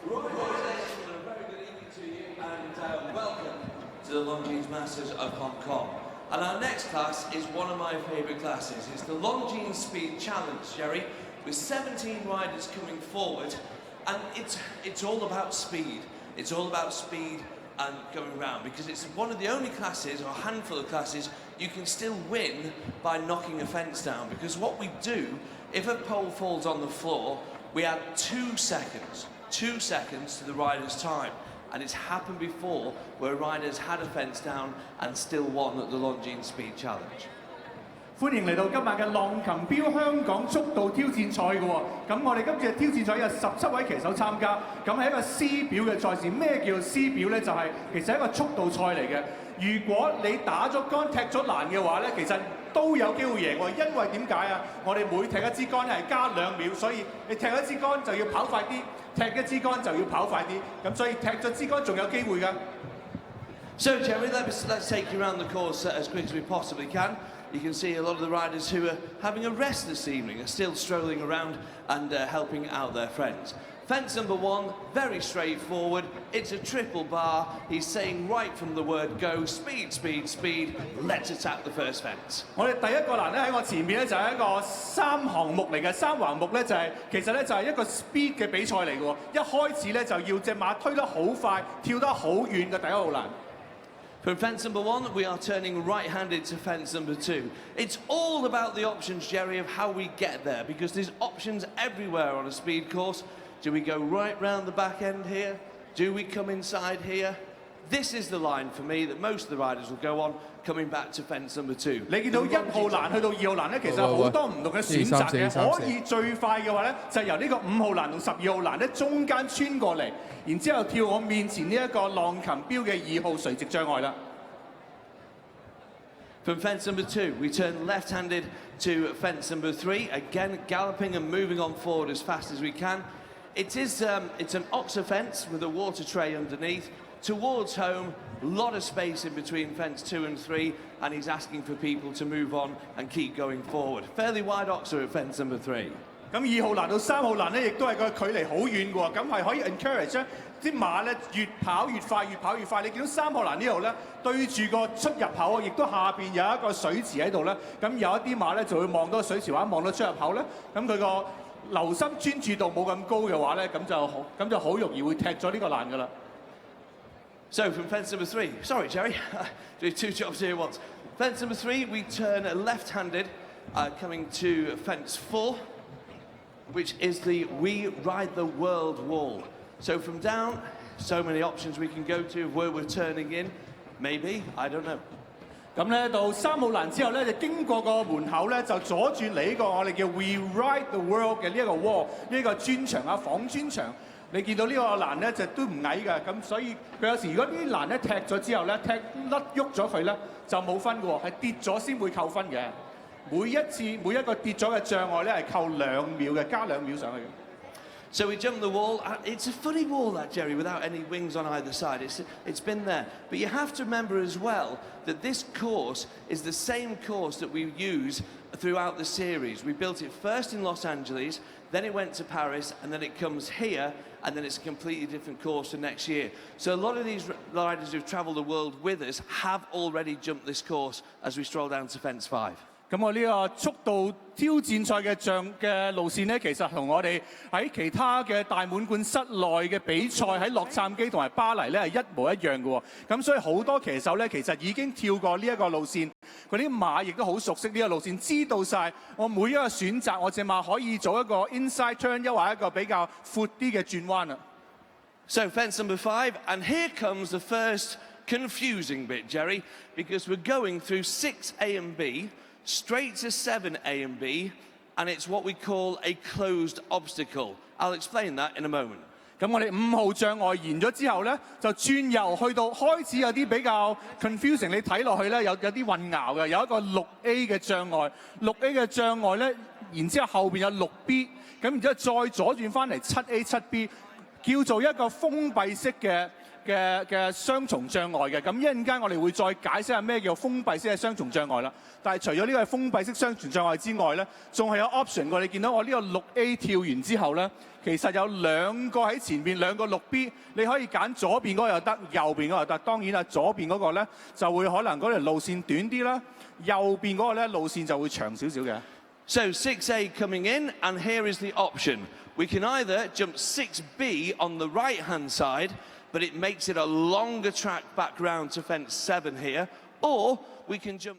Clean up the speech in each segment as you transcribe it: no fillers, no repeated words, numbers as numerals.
To the Longines Masters of Hong Kong. And our next class is one of my favourite classes. It's the Longines Speed Challenge, Jerry, with 17 riders coming forward, and it's all about speed. It's all about speed and going around, because it's one of the only classes, or a handful of classes, you can still win by knocking a fence down, because what we do, if a pole falls on the floor, we add 2 seconds to the rider's time. And it's happened before where riders had a fence down and still won at the Longines Speed Challenge. 歡迎嚟到今晚嘅浪琴標香港速度挑戰賽嘅喎，咁我哋今次嘅挑戰賽有17位騎手參加，咁係一個 C 表嘅賽事。咩叫 C 表呢？就係其實係一個速度賽嚟嘅。如果你打咗桿踢咗欄嘅話呢，其實都有機會贏喎。因為點解啊？我哋每踢一支桿係加2秒，所以你踢一支桿就要跑快啲，踢一支桿就要跑快啲，咁所以踢咗支桿仲有機會㗎。So Jerry, let's take you around the course as quick as we possibly can. You can see a lot of the riders who are having a rest this evening are still strolling around and helping out their friends. Fence number 1, very straightforward. It's a triple bar. He's saying right from the word go, speed, speed, speed. Let's attack the first fence. 我哋第一個欄咧喺我前面咧就係一個3項目嚟嘅，3橫目咧就係其實咧就係一個 speed 嘅比賽嚟嘅喎。一開始咧就要隻馬推得好快，跳得好遠嘅第一號欄。From fence number 1, we are turning right-handed to fence number 2. It's all about the options, Jerry, of how we get there, because there's options everywhere on a speed course. Do we go right round the back end here? Do we come inside here? This is the line for me that most of the riders will go on, coming back to fence number 2. 你見到1號欄去到2號欄咧，其實好多唔同嘅選擇嘅，可以最快嘅話咧，就由呢個5號欄同12號欄咧中間穿過嚟，然之後跳我面前呢一個浪琴標嘅2號垂直障礙啦。From fence number 2, we turn left-handed to fence number 3, again galloping and moving on forward as fast as we can. It's an oxer fence with a water tray underneath. Towards home, a lot of space in between fence 2 and 3, and he's asking for people to move on and keep going forward. Fairly wide oxer at fence number 3. 咁2號欄到3號欄咧，亦都係個距離好遠嘅喎，咁係可以 encourage 咧啲馬咧越跑越快，越跑越快。你見到3號欄呢度咧對住個出入口，亦都下邊有一個水池喺度咧，咁有一啲馬咧就會望到水池或者望到出入口咧，咁佢個留心專注度冇咁高嘅話咧，咁就好容易會踢咗呢個欄㗎啦。So from fence number 3, sorry Jerry, doing 2 jobs here at once. Fence number 3, we turn left-handed, coming to fence 4, which is the We Ride the World wall. So from down, so many options we can go to of where we're turning in. Maybe, I don't know. 咁咧到3號欄之後咧，就經過個門口咧，就左轉嚟呢個我哋叫 We Ride the World 嘅呢一個 wall， 呢個磚牆啊，仿磚牆。你見到呢個欄咧就都唔矮㗎，咁所以佢有時如果呢啲欄咧踢咗之後咧，踢甩喐咗佢咧就冇分㗎喎，係跌咗先會扣分嘅。每一個跌咗嘅障礙咧係扣2秒嘅，加2秒上去嘅。So we jump the wall. It's a funny wall, that, Jerry, without any wings on either side. It's been there. But you have to remember as well that this course is the same course that we use throughout the series. We built it first in Los Angeles, then it went to Paris, and then it comes here, and then it's a completely different course for next year. So a lot of these riders who've travelled the world with us have already jumped this course as we stroll down to fence 5. 咁我呢個速度挑戰賽嘅路線咧，其實同我哋喺其他嘅大滿貫室內嘅比賽喺洛杉磯同埋巴黎咧係一模一樣嘅喎。咁所以好多騎手咧其實已經跳過呢一個路線，嗰啲馬亦都好熟悉呢個路線，知道晒我每一個選擇，我隻馬可以做一個 inside turn， 抑或一個比較闊啲嘅轉彎啊。So fence number 5, and here comes the first confusing bit, Jerry, because we're going through 6A and B. Straight to 7A and B, and it's what we call a closed obstacle. I'll explain that in a moment. 咁我哋5號障礙完咗之後咧，就轉右去到開始有啲比較 confusing， 你睇落去咧有啲混淆嘅，有一個6A 嘅障礙，6A 嘅障礙咧，然之後後邊有6B， 咁然之後再左轉翻嚟7A 7B， 叫做一個封閉式嘅嘅雙重障礙嘅。咁一陣間我哋會再解釋下咩叫封閉式嘅雙重障礙啦。但係除咗呢個係封閉式雙重障礙之外咧，仲係有 option 嘅。你見到我呢個6A 跳完之後咧，其實有2個喺前邊，2個6B，你可以揀左邊嗰個又得，右邊嗰個又得。當然啦，左邊嗰個咧就會可能嗰條路線短啲啦，右邊嗰個咧路線就會長少少嘅。So 6A coming in, and here is the option. We can either jump 6B on the right-hand side, but it makes it a longer track back round to fence 7 here, or we can jump...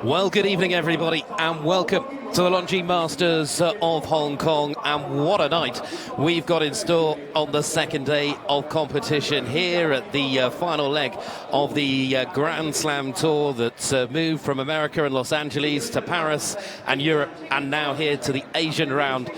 Well, good evening, everybody, and welcome to the Longines Masters of Hong Kong. And what a night we've got in store on the second day of competition here at the final leg of the Grand Slam Tour that's moved from America and Los Angeles to Paris and Europe, and now here to the Asian round.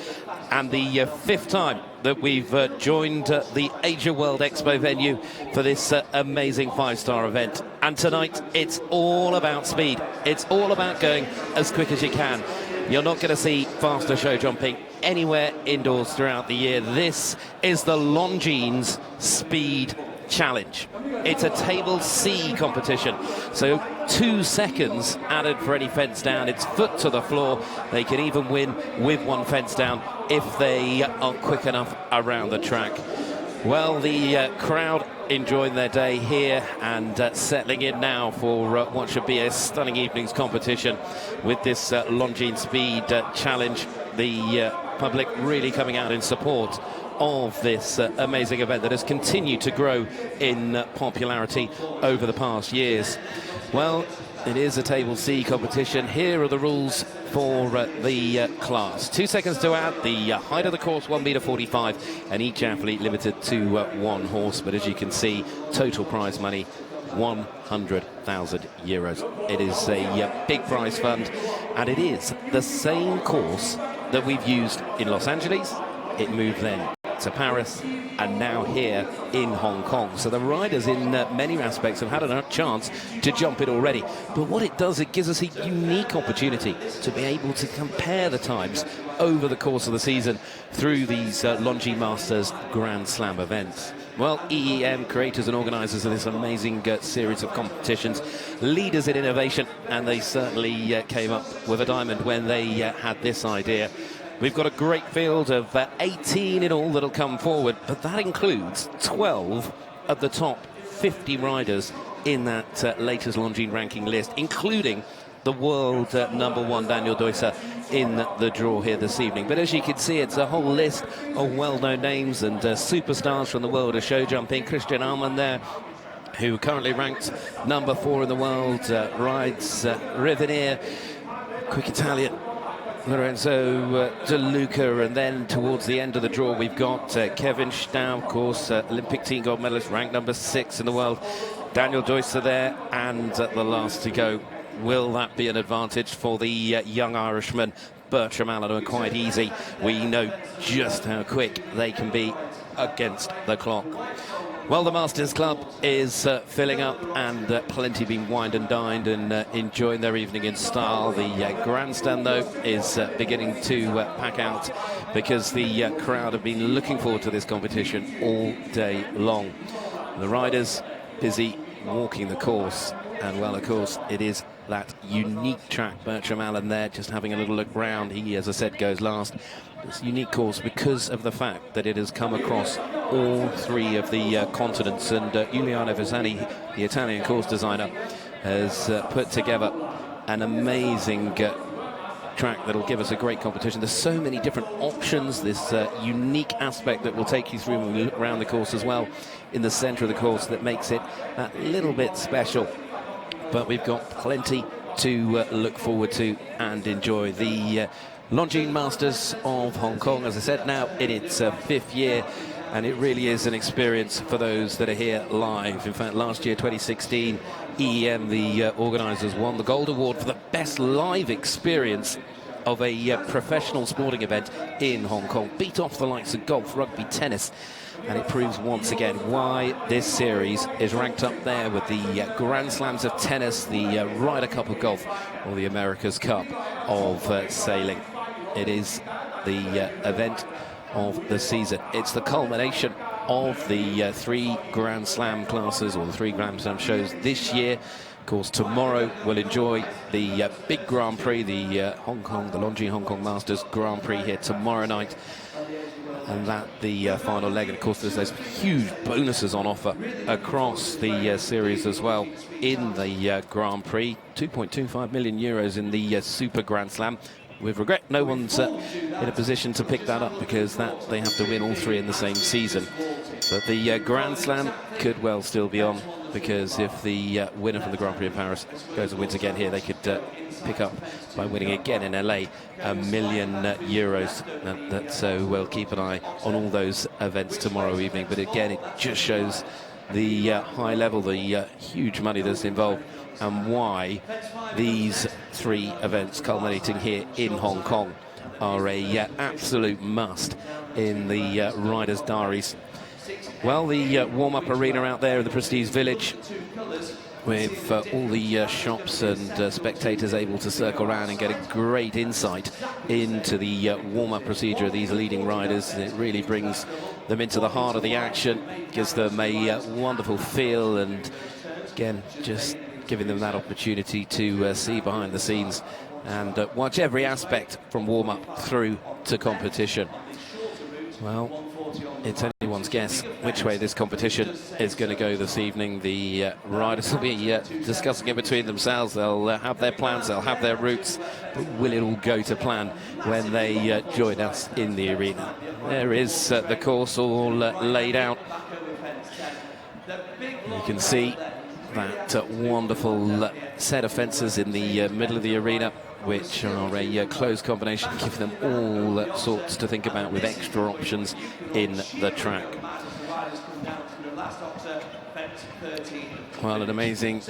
And the fifth time that we've joined the Asia World Expo venue for this amazing five-star event. And tonight, it's all about speed. It's all about going as quick as you can. You're not going to see faster show jumping anywhere indoors throughout the year. This is the Longines Speed Challenge. It's a table C competition, so 2 seconds added for any fence down. It's foot to the floor. They can even win with 1 fence down if they are quick enough around the track. Well, the crowd enjoying their day here and settling in now for what should be a stunning evening's competition with this Longines Speed Challenge. The public really coming out in support of this amazing event that has continued to grow in popularity over the past years. Well, it is a Table C competition. Here are the rules for the class. 2 seconds to add, the height of the course 1.45 m, and each athlete limited to 1 horse. But as you can see, total prize money 100,000 euros. It is a big prize fund, and it is the same course that we've used in Los Angeles. It moved then to Paris and now here in Hong Kong. So the riders in many aspects have had a chance to jump it already. But what it does, it gives us a unique opportunity to be able to compare the times over the course of the season through these Longines Masters Grand Slam events. Well, EEM, creators and organisers of this amazing series of competitions, leaders in innovation, and they certainly came up with a diamond when they had this idea. We've got a great field of 18 in all that'll come forward, but that includes 12 of the top 50 riders in that latest Longines ranking list, including the world #1 Daniel Deusser in the draw here this evening. But as you can see, it's a whole list of well-known names and superstars from the world of show jumping. Christian Alman there, who currently ranked #4 in the world, rides Riviere, quick Italian Lorenzo de Luca, and then towards the end of the draw we've got Kevin Staut, of course, Olympic team gold medalist, ranked #6 in the world, Daniel Deusser there, and the last to go. Will that be an advantage for the young Irishman Bertram Allen? Quite easy. We know just how quick they can be against the clock. Well, the Masters Club is filling up, and plenty being wined and dined and enjoying their evening in style. The grandstand, though, is beginning to pack out because the crowd have been looking forward to this competition all day long. The riders busy walking the course, and well, of course, it is that unique track. Bertram Allen there, just having a little look round. He, as I said, goes last. It's a unique course because of the fact that it has come across all three of the continents, and Giuliano Visani, the Italian course designer, has put together an amazing track that'll give us a great competition. There's so many different options, this unique aspect that will take you through when we look around the course as well, in the centre of the course, that makes it that little bit special. But we've got plenty to look forward to and enjoy. The Longines Masters of Hong Kong, as I said, now in its 5th year, and it really is an experience for those that are here live. In fact, last year, 2016, EEM, the organisers, won the Gold Award for the best live experience of a professional sporting event in Hong Kong. Beat off the likes of golf, rugby, tennis, and it proves once again why this series is ranked up there with the Grand Slams of tennis, the Ryder Cup of golf, or the America's Cup of sailing. It is the event of the season. It's the culmination of the 3 Grand Slam classes, or the 3 Grand Slam shows this year. Of course, tomorrow we'll enjoy the big Grand Prix, the Longines Hong Kong Masters Grand Prix here tomorrow night. And that the final leg, and of course there's those huge bonuses on offer across the series as well in the Grand Prix. 2.25 million euros in the Super Grand Slam. With regret, no one's in a position to pick that up, because that they have to win all 3 in the same season. But the Grand Slam could well still be on, because if the winner from the Grand Prix of Paris goes and wins again here, they could pick up, by winning again in LA, €1 million. So we'll keep an eye on all those events tomorrow evening. But again, it just shows the high level, the huge money that's involved, and why these 3 events culminating here in Hong Kong are a absolute must in the riders' diaries. Well, the warm-up arena out there in the Prestige Village, with all the shops and spectators able to circle around and get a great insight into the warm-up procedure of these leading riders. It really brings them into the heart of the action, gives them a wonderful feel, and again, just giving them that opportunity to see behind the scenes and watch every aspect from warm-up through to competition. Well, it's anyone's guess which way this competition is going to go this evening. The riders will be discussing it between themselves. They'll have their plans, they'll have their routes, but will it all go to plan when they join us in the arena? There is the course all laid out. You can see that wonderful set of fences in the middle of the arena, which are a closed combination, give them all sorts to think about, with extra options in the track. Well, an amazing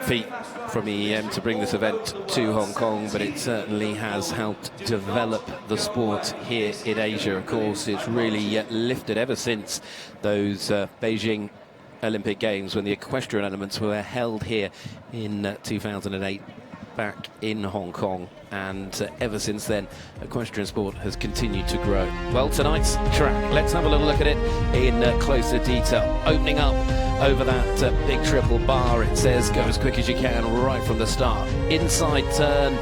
feat from EEM to bring this event to Hong Kong, but it certainly has helped develop the sport here in Asia. Of course, it's really lifted ever since those Beijing Olympic Games, when the equestrian elements were held here in 2008 back in Hong Kong, and ever since then equestrian sport has continued to grow. Well, tonight's track, let's have a little look at it in closer detail. Opening up over that big triple bar, it says go as quick as you can right from the start. Inside turn,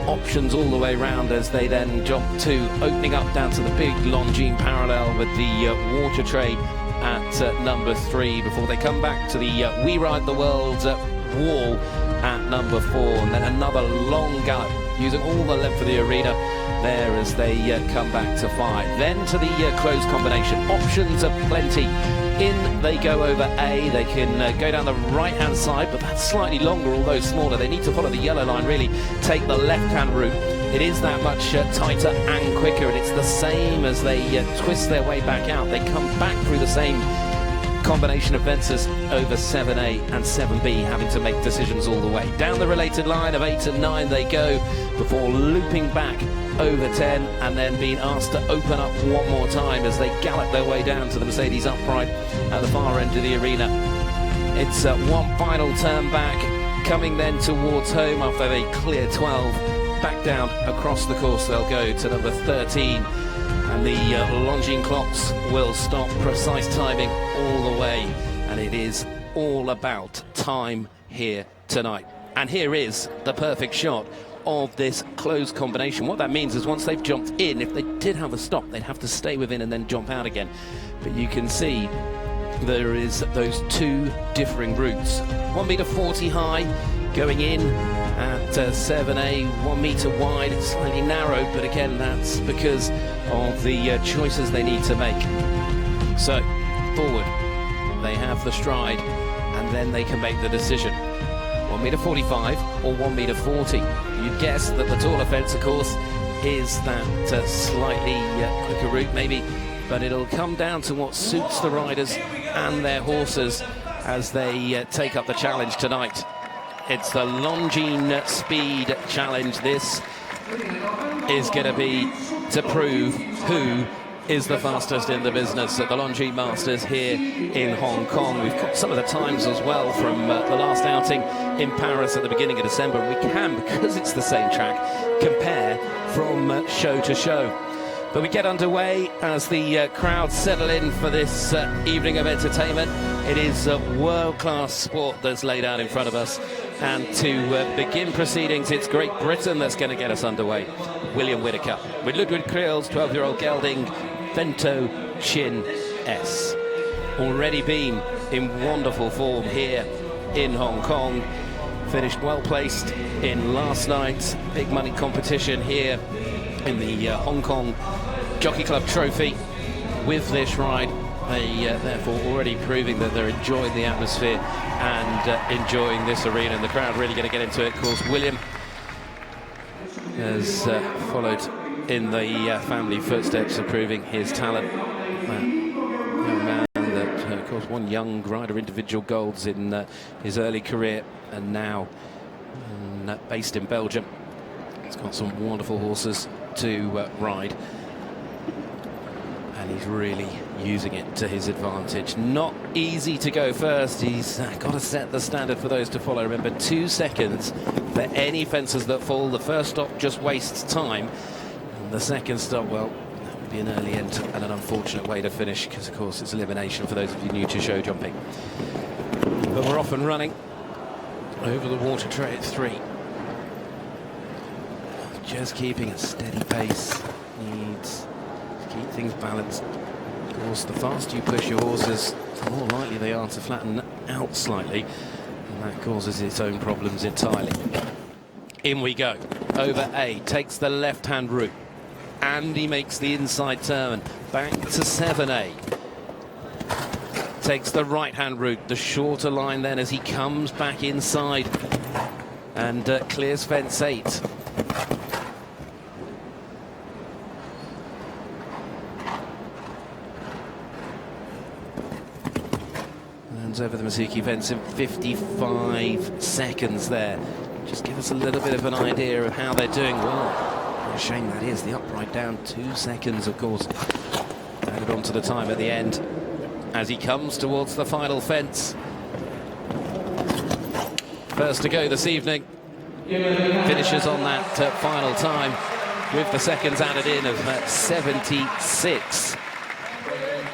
options all the way round as they then jump to opening up down to the big Longines parallel with the water tray at number 3, before they come back to the We Ride the World wall at number 4, and then another long gallop using all the length of the arena there as they come back to 5. Then to the closed combination. Options are plenty. In they go over A. They can go down the right hand side, but that's slightly longer, although smaller. They need to follow the yellow line, really take the left hand route. It is that much tighter and quicker, and it's the same as they twist their way back out. They come back through the same combination of fences over 7A and 7B having to make decisions all the way. Down the related line of 8 and 9 they go before looping back over 10 and then being asked to open up one more time as they gallop their way down to the Mercedes upright at the far end of the arena. It's one final turn back, coming then towards home after they clear 12. Back down across the course they'll go to number 13. And the Longines clocks will stop, precise timing all the way. And it is all about time here tonight. And here is the perfect shot of this closed combination. What that means is once they've jumped in, if they did have a stop, they'd have to stay within and then jump out again. But you can see there is those two differing routes. 1 meter 40 high going in at 7A, 1 meter wide. It's slightly narrow, but again, that's because of the choices they need to make. So, forward, they have the stride, and then they can make the decision. 1 meter 45 or 1 meter 40. You'd guess that the taller fence, of course, is that slightly quicker route, maybe, but it'll come down to what suits the riders and their horses as they take up the challenge tonight. It's the Longines Speed Challenge. This is going to be to prove who is the fastest in the business at the Longines Masters here in Hong Kong. We've got some of the times as well from the last outing in Paris at the beginning of December. We can, because it's the same track, compare from show to show. But we get underway as the crowd settle in for this evening of entertainment. It is world-class sport that's laid out in front of us. And to begin proceedings, it's Great Britain that's going to get us underway. William Whittaker with Ludwig Kriel's 12-year-old gelding, Vento Chin S. Already been in wonderful form here in Hong Kong. Finished well-placed in last night's big money competition here in the Hong Kong Jockey Club Trophy. With this ride, they therefore already proving that they're enjoying the atmosphere and enjoying this arena, and the crowd really going to get into it. Of course, William has followed in the family footsteps of proving his talent. Young man that, of course, won young rider individual golds in his early career, and now based in Belgium. He's got some wonderful horses to ride, and he's really using it to his advantage. Not easy to go first. He's got to set the standard for those to follow. Remember, 2 seconds for any fences that fall. The first stop just wastes time, and the second stop, well, that would be an early end and an unfortunate way to finish, because of course it's elimination for those of you new to show jumping. But we're off and running over the water tray at 3. Just keeping a steady pace. Needs to keep things balanced. Of course, the faster you push your horses, the more likely they are to flatten out slightly, and that causes its own problems entirely. In we go. Over A, takes the left-hand route, and he makes the inside turn. Back to 7A. Takes the right-hand route, the shorter line then as he comes back inside, and clears fence 8. Over the Masuki fence in 55 seconds there. Just give us a little bit of an idea of how they're doing. Well, what a shame that is. The upright down 2 seconds, of course. Added on to the time at the end as he comes towards the final fence. First to go this evening. Finishes on that final time with the seconds added in of 76.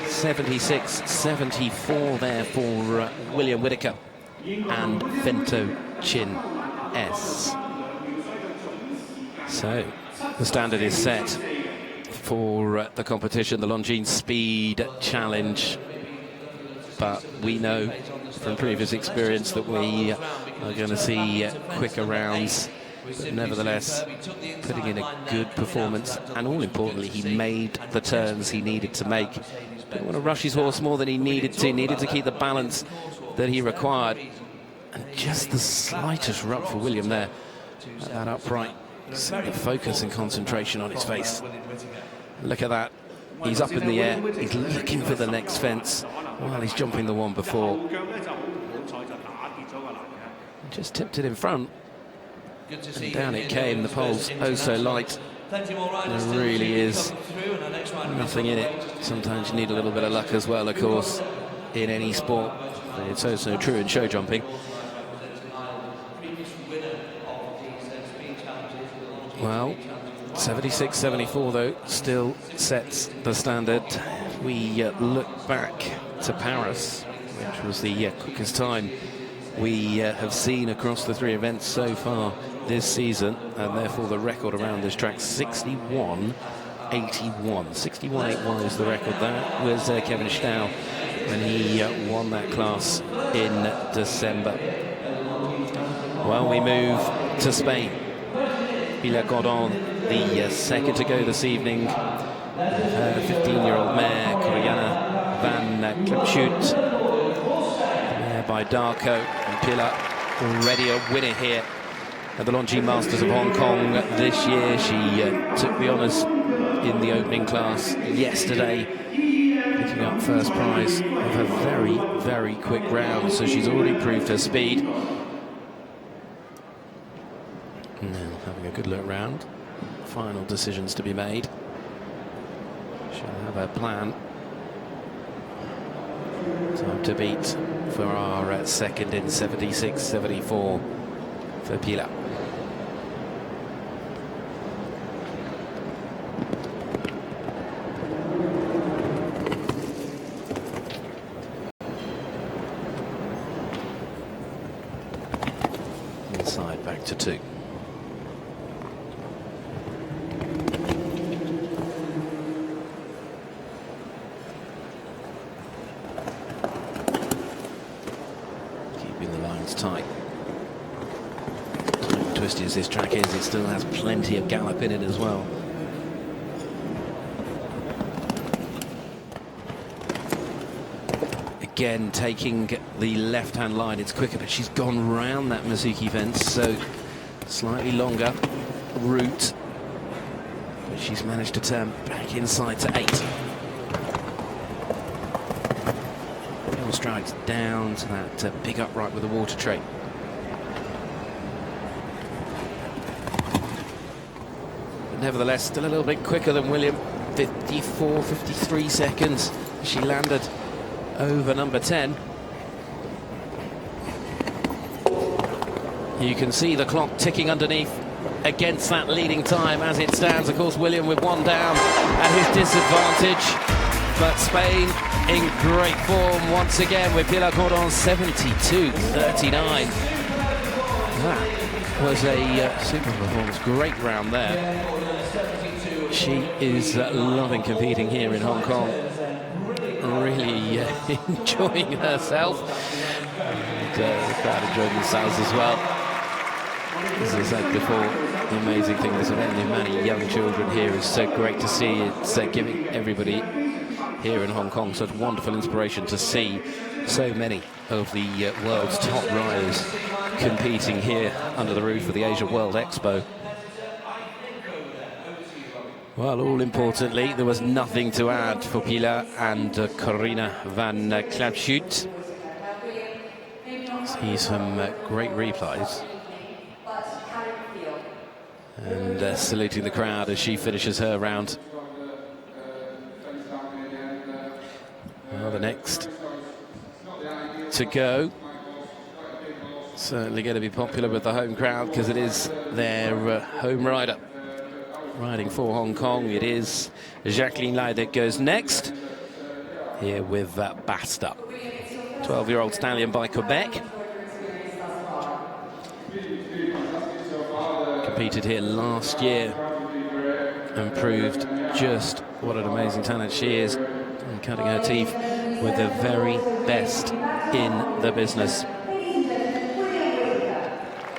76-74 there for William Whittaker and Vento Chin S. So the standard is set for the competition, the Longines Speed Challenge. But we know from previous experience that we are going to see quicker rounds. But nevertheless, putting in a good performance, and all importantly, he made the turns he needed to make. Didn't want to rush his horse more than he needed to keep the balance that he required. And just the slightest rut for William there at that upright. See the focus and concentration on his face. Look at that. He's up in the air. He's looking for the next fence while he's jumping the one before. Just tipped it in front. And down it came. The pole's oh so light. There really is nothing in it. Sometimes you need a little bit of luck as well, of course, in any sport. It's also true in show jumping. Well, 76-74 though still sets the standard. We look back to Paris, which was the quickest time we have seen across the three events so far this season, and therefore the record around this track 61.81. 61.81 is the record. That was Kevin Staut when he won that class in December. Well, we move to Spain. Pilar Gordon, the second to go this evening. Her 15-year-old mare, Corinna van Klapschut, mare by Darko, and Pilar already a winner here at the Longines Masters of Hong Kong this year. She took the honours in the opening class yesterday, picking up first prize of a very, very quick round, so she's already proved her speed. Now having a good look round. Final decisions to be made. She'll have her plan. Time to beat for our second in 76-74 for Pilar. Inside back to 2. Tight. Twisty as this track is, it still has plenty of gallop in it as well. Again, taking the left-hand line, it's quicker, but she's gone round that Mizuki fence, so slightly longer route. But she's managed to turn back inside to 8. Strides down to that big upright with the water tray. But nevertheless, still a little bit quicker than William. 54, 53 seconds. She landed over number 10. You can see the clock ticking underneath against that leading time as it stands. Of course, William with one down at his disadvantage. But Spain in great form once again with Pilar Gordon 72.39. That was a super performance. Great round there. She is loving competing here in Hong Kong. Really enjoying herself. And the crowd enjoying themselves as well. As I said before, the amazing thing is that many young children here is so great to see. It's giving everybody here in Hong Kong such wonderful inspiration to see so many of the world's top riders competing here under the roof of the Asia World Expo. Well, all importantly, there was nothing to add for Pilar and Corinna van Klapschut. See some great replies. And saluting the crowd as she finishes her round. Well, the next to go. Certainly going to be popular with the home crowd because it is their home rider. Riding for Hong Kong, it is Jacqueline Lai that goes next. Here with Basta. 12-year-old stallion by Quebec. Competed here last year and proved just what an amazing talent she is. And cutting her teeth with the very best in the business.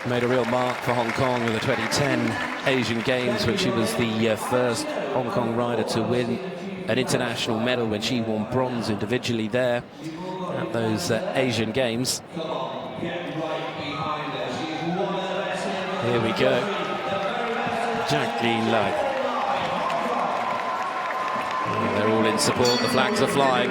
Made a real mark for Hong Kong in the 2010 Asian Games when she was the first Hong Kong rider to win an international medal when she won bronze individually there at those Asian Games. Here we go. Jacqueline Lai. They're all in support, the flags are flying.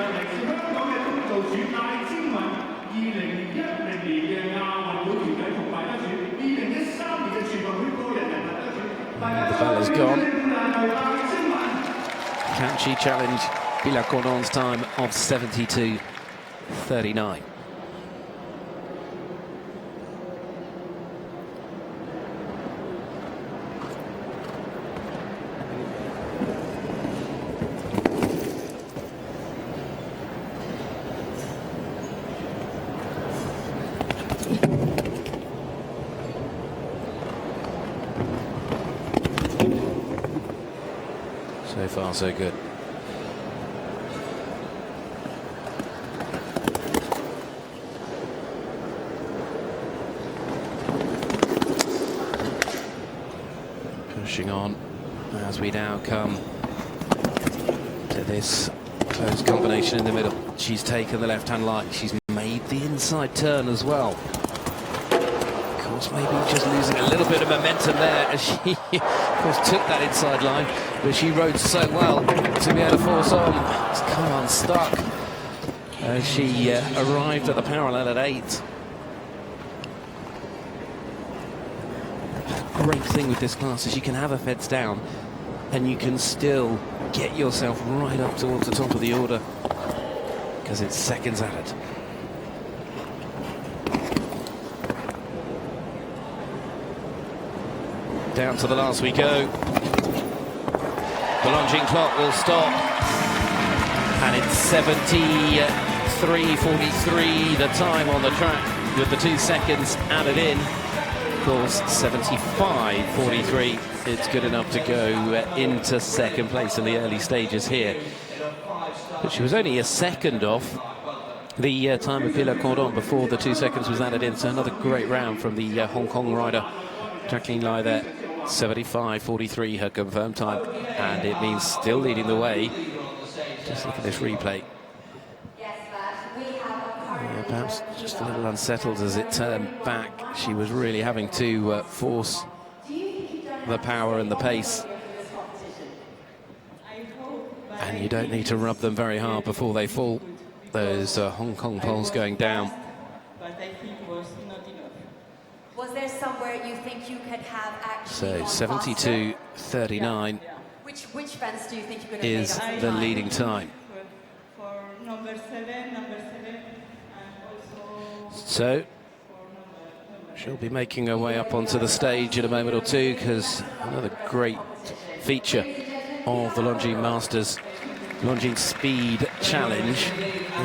The bell is gone. Can she challenge Villacordon's time of 72.39? So far, so good. Pushing on as we now come to this close combination in the middle. She's taken the left-hand line. She's made the inside turn as well. Of course, maybe just losing a little bit of momentum there as she, of course, took that inside line, but she rode so well to be able to force on. It's come unstuck as she arrived at the parallel at 8. Great thing with this class is you can have her feds down and you can still get yourself right up towards the top of the order because it's seconds added. Down to the last we go. The Longines clock will stop and it's 73.43 the time on the track with the 2 seconds added in. Of course, 75.43. It's good enough to go into second place in the early stages here. But she was only a second off the time of Villacordon before the 2 seconds was added in. So another great round from the Hong Kong rider, Jacqueline Lai there. 75.43 her confirmed time, and it means still leading the way. Just look at this replay. Perhaps just a little unsettled as it turned back. She was really having to force the power and the pace. And you don't need to rub them very hard before they fall. Those Hong Kong poles going down. Was there somewhere you think you could have actually? So 72.39 Which fence do you think you could have is made up the time? leading time. For number 7, and also. So she'll be making her way up onto the stage in a moment or two because another great feature of the Longines Masters Longines Speed Challenge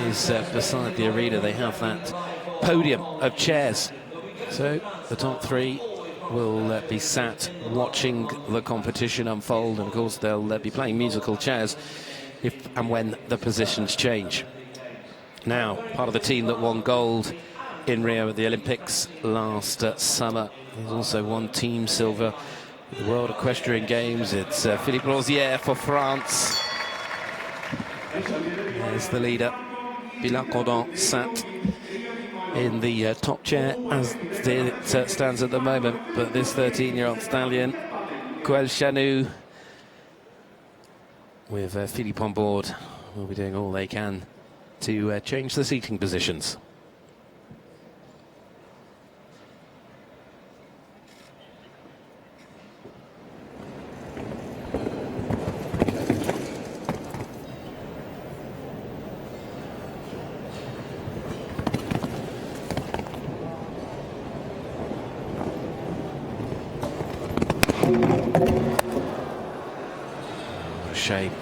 is beside the arena. They have that podium of chairs. So the top 3 will be sat watching the competition unfold, and of course they'll be playing musical chairs if and when the positions change. Now, part of the team that won gold in Rio at the Olympics last summer. There's also won team silver at the World Equestrian Games. It's Philippe Rosière for France. There's the leader, Villacordon, sat in the top chair as it stands at the moment, but this 13-year-old stallion, Coel Chanou, with Philippe on board, will be doing all they can to change the seating positions. Shame.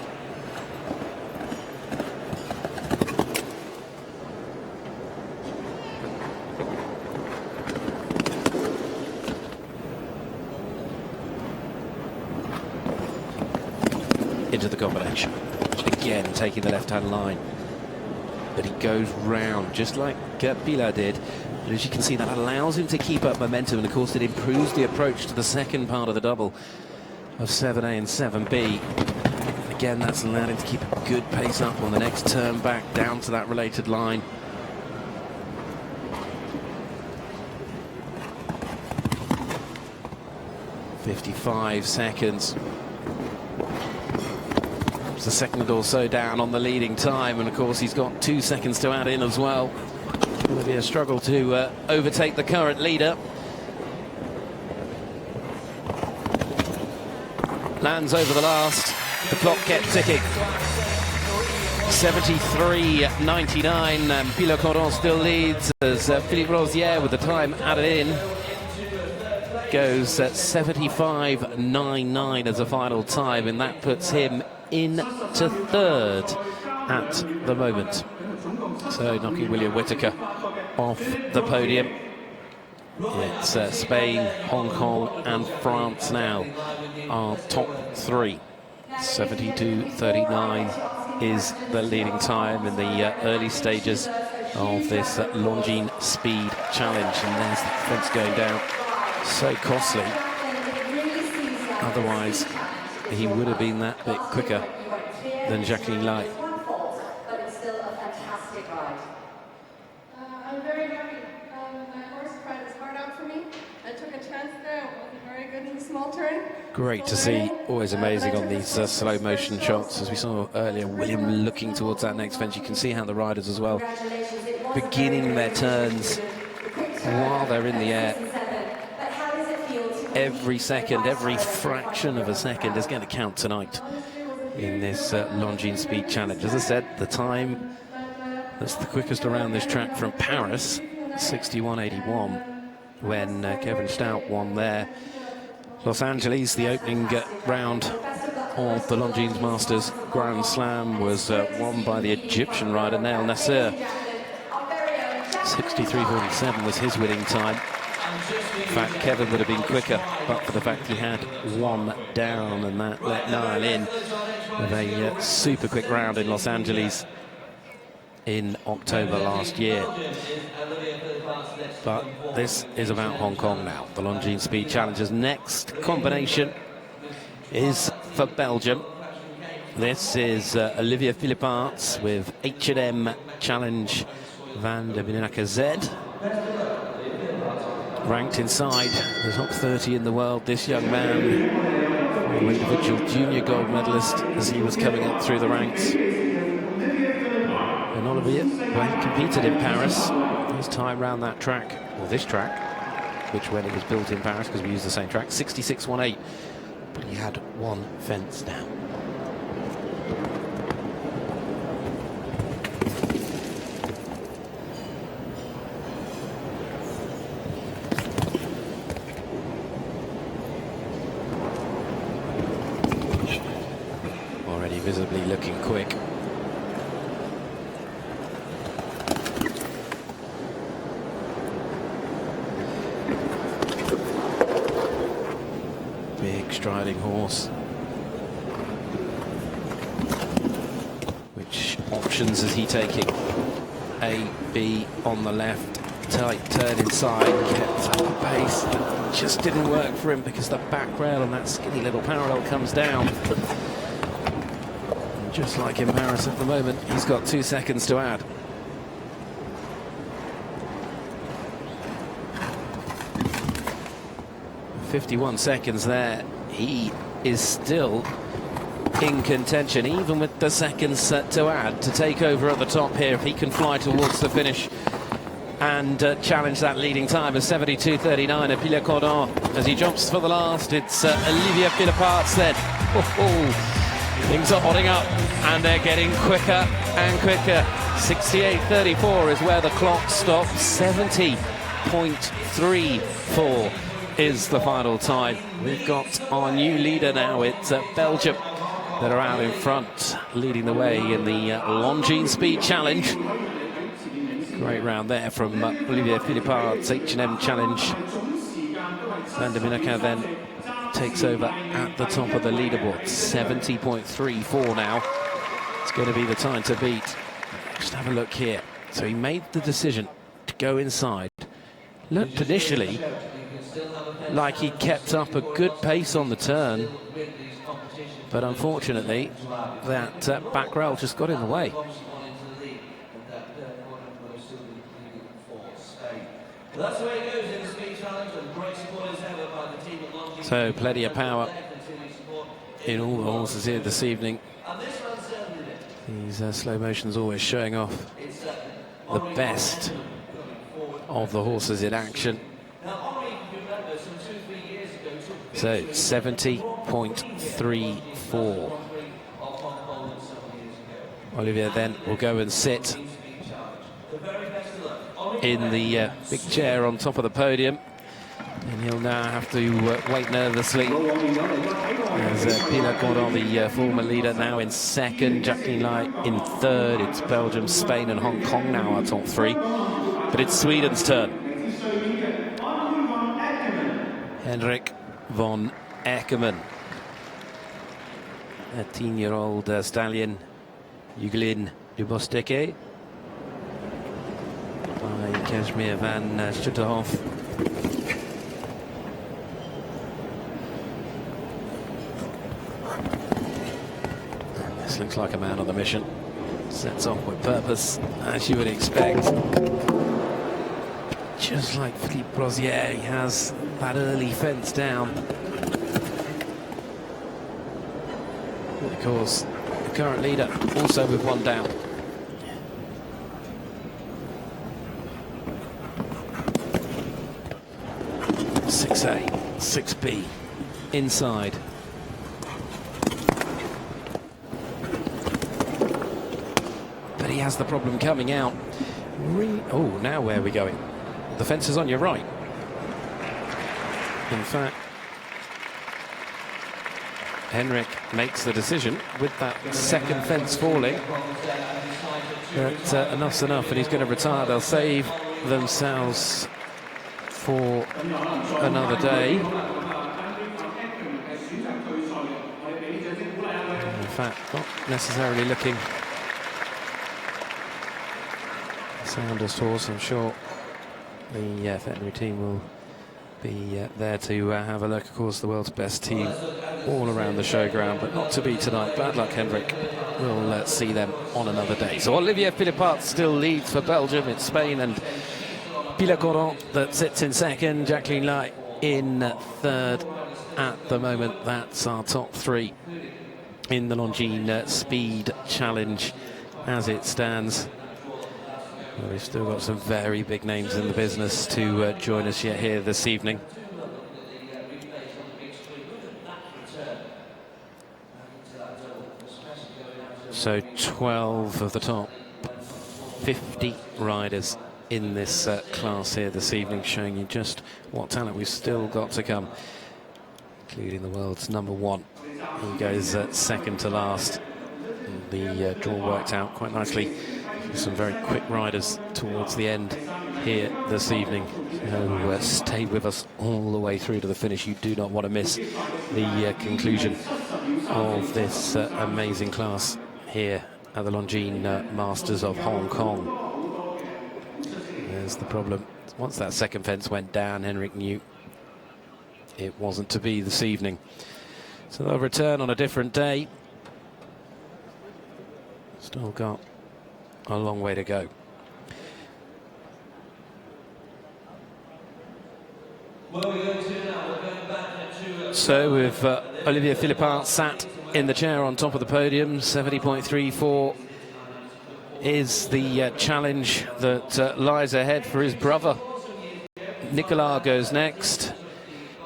Into the combination. Again, taking the left-hand line. But he goes round, just like Pilar did. But as you can see, that allows him to keep up momentum, and of course it improves the approach to the second part of the double of 7A and 7B. Again, that's allowed him to keep a good pace up on the next turn back down to that related line. .55 seconds. Drops a second or so down on the leading time, and of course he's got 2 seconds to add in as well. It'll be a struggle to overtake the current leader. Lands over the last. The clock kept ticking. 73.99. Pilar Cordon still leads as Philippe Rosier, with the time added in, goes at 75.99 as a final time, and that puts him into third at the moment. So knocking William Whitaker off the podium. It's Spain, Hong Kong and France now are top three. 72.39 is the leading time in the early stages of this Longines Speed Challenge. And there's the fence going down. So costly. Otherwise, he would have been that bit quicker than Jacqueline Lai. I'm very happy. My horse tried his heart out for me. I took a chance there. It wasn't very good in the small turn. Great to see. Always amazing on these slow motion shots. As we saw earlier, William looking towards that next fence. You can see how the riders as well beginning their turns while they're in the air. Every second, every fraction of a second is going to count tonight in this Longines Speed Challenge. As I said, the time that's the quickest around this track from Paris, 61.81, when Kevin Staut won there. Los Angeles, the opening round of the Longines Masters Grand Slam, was won by the Egyptian rider Nail Nasser. 63.47 was his winning time. In fact, Kevin would have been quicker, but for the fact he had one down, and that let Niall in with a super quick round in Los Angeles in October last year. But this is about Hong Kong now. The Longines Speed Challenge's next combination is for Belgium. This is Olivier Philipparts with H&M Challenge Van de Binaca Z. Ranked inside the top 30 in the world, this young man, individual junior gold medalist, as he was coming up through the ranks. And Olivier, well, he competed in Paris. His time round that track, or this track, which when it was built in Paris, because we used the same track, 66.18. But he had one fence down. Already visibly looking quick. Big striding horse. Which options is he taking? A, B on the left, tight turn inside, kept up the pace. It just didn't work for him because the back rail on that skinny little parallel comes down. And just like in Paris at the moment, he's got 2 seconds to add. .51 seconds there. He is still in contention, even with the seconds to add, to take over at the top here if he can fly towards the finish and challenge that leading time of 72.39 at Pilar Cordon. As he jumps for the last, it's Olivier Philipparts then. Things are hotting up and they're getting quicker and quicker. 68.34 is where the clock stops. 70.34 is the final time. We've got our new leader now. It's Belgium that are out in front, leading the way in the Longines Speed Challenge. Great round there from Olivier Philipparts, H&M Challenge. Van de Binaca then takes over at the top of the leaderboard. 70.34 now. It's going to be the time to beat. Just have a look here. So he made the decision to go inside. Looked initially like he kept up a good pace on the turn, but unfortunately that back rail just got in the way. So plenty of power in all the horses here this evening. These slow motions always showing off the best of the horses in action. So 70.34. Olivier then will go and sit in the big chair on top of the podium, and he'll now have to wait nervously as Pilar Gordon, the former leader, now in second, Jacqueline Lai in third. It's Belgium, Spain and Hong Kong now our top three, but it's Sweden's turn. Henrik von Eckermann, 13-year-old stallion, Juglin Dubosteke, by Kazimir van Schutterhoff. This looks like a man on the mission. Sets off with purpose, as you would expect. Just like Philippe Rosier, he has that early fence down. Of course, the current leader also with one down. Six A, 6B, inside. But he has the problem coming out. Oh, now where are we going? The fence is on your right. In fact, Henrik makes the decision with that second fence falling that enough's enough, and he's going to retire. They'll save themselves for another day. In fact, not necessarily looking soundest horse. I'm sure the veterinary team will be there to have a look. Of course, the world's best team all around the showground, but not to be tonight. Bad luck, Henrik. We'll see them on another day. So Olivier Philippart still leads for Belgium. It's Spain and Pilar Gordon that sits in second. Jacqueline Lai in third at the moment. That's our top three in the Longines Speed Challenge as it stands. Well, we've still got some very big names in the business to join us yet here this evening. So 12 of the top 50 riders in this class here this evening, showing you just what talent we've still got to come, including the world's number one. He goes second to last. The draw worked out quite nicely. Some very quick riders towards the end here this evening. So stay with us all the way through to the finish. You do not want to miss the conclusion of this amazing class here at the Longines Masters of Hong Kong. There's the problem. Once that second fence went down, Henrik knew it wasn't to be this evening. So they'll return on a different day. Still got a long way to go. So with Olivier Philippart sat in the chair on top of the podium, 70.34 is the challenge that lies ahead for his brother. Nicolas goes next.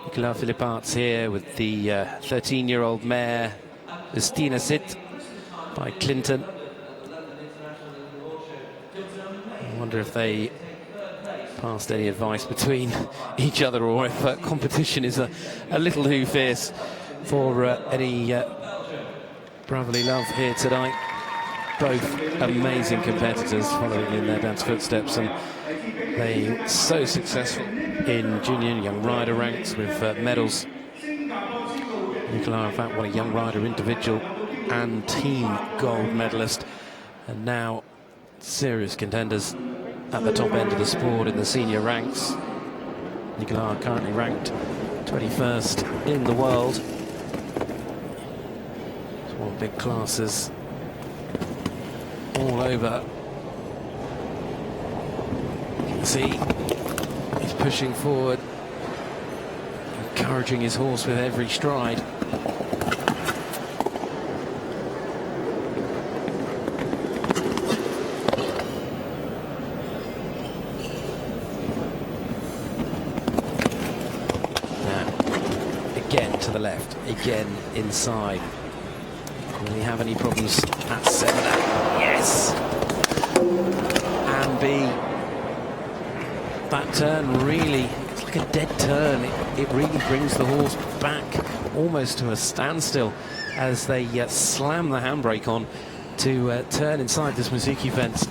Nicolas Philippart's here with the 13-year-old mare, Estina Sit by Clinton. I wonder if they passed any advice between each other, or if competition is a little too fierce for any brotherly love here tonight. Both amazing competitors following in their dad's footsteps, and they so successful in junior and young rider ranks with medals. Nicolas, in fact, won a young rider individual and team gold medalist, and now serious contenders at the top end of the sport in the senior ranks. Nicolas currently ranked 21st in the world. It's one big classes all over. You can see he's pushing forward, encouraging his horse with every stride. left, again inside. Will he have any problems at 7? Yes! And B, that turn really, it's like a dead turn. It really brings the horse back almost to a standstill as they slam the handbrake on to turn inside this Mizuki fence.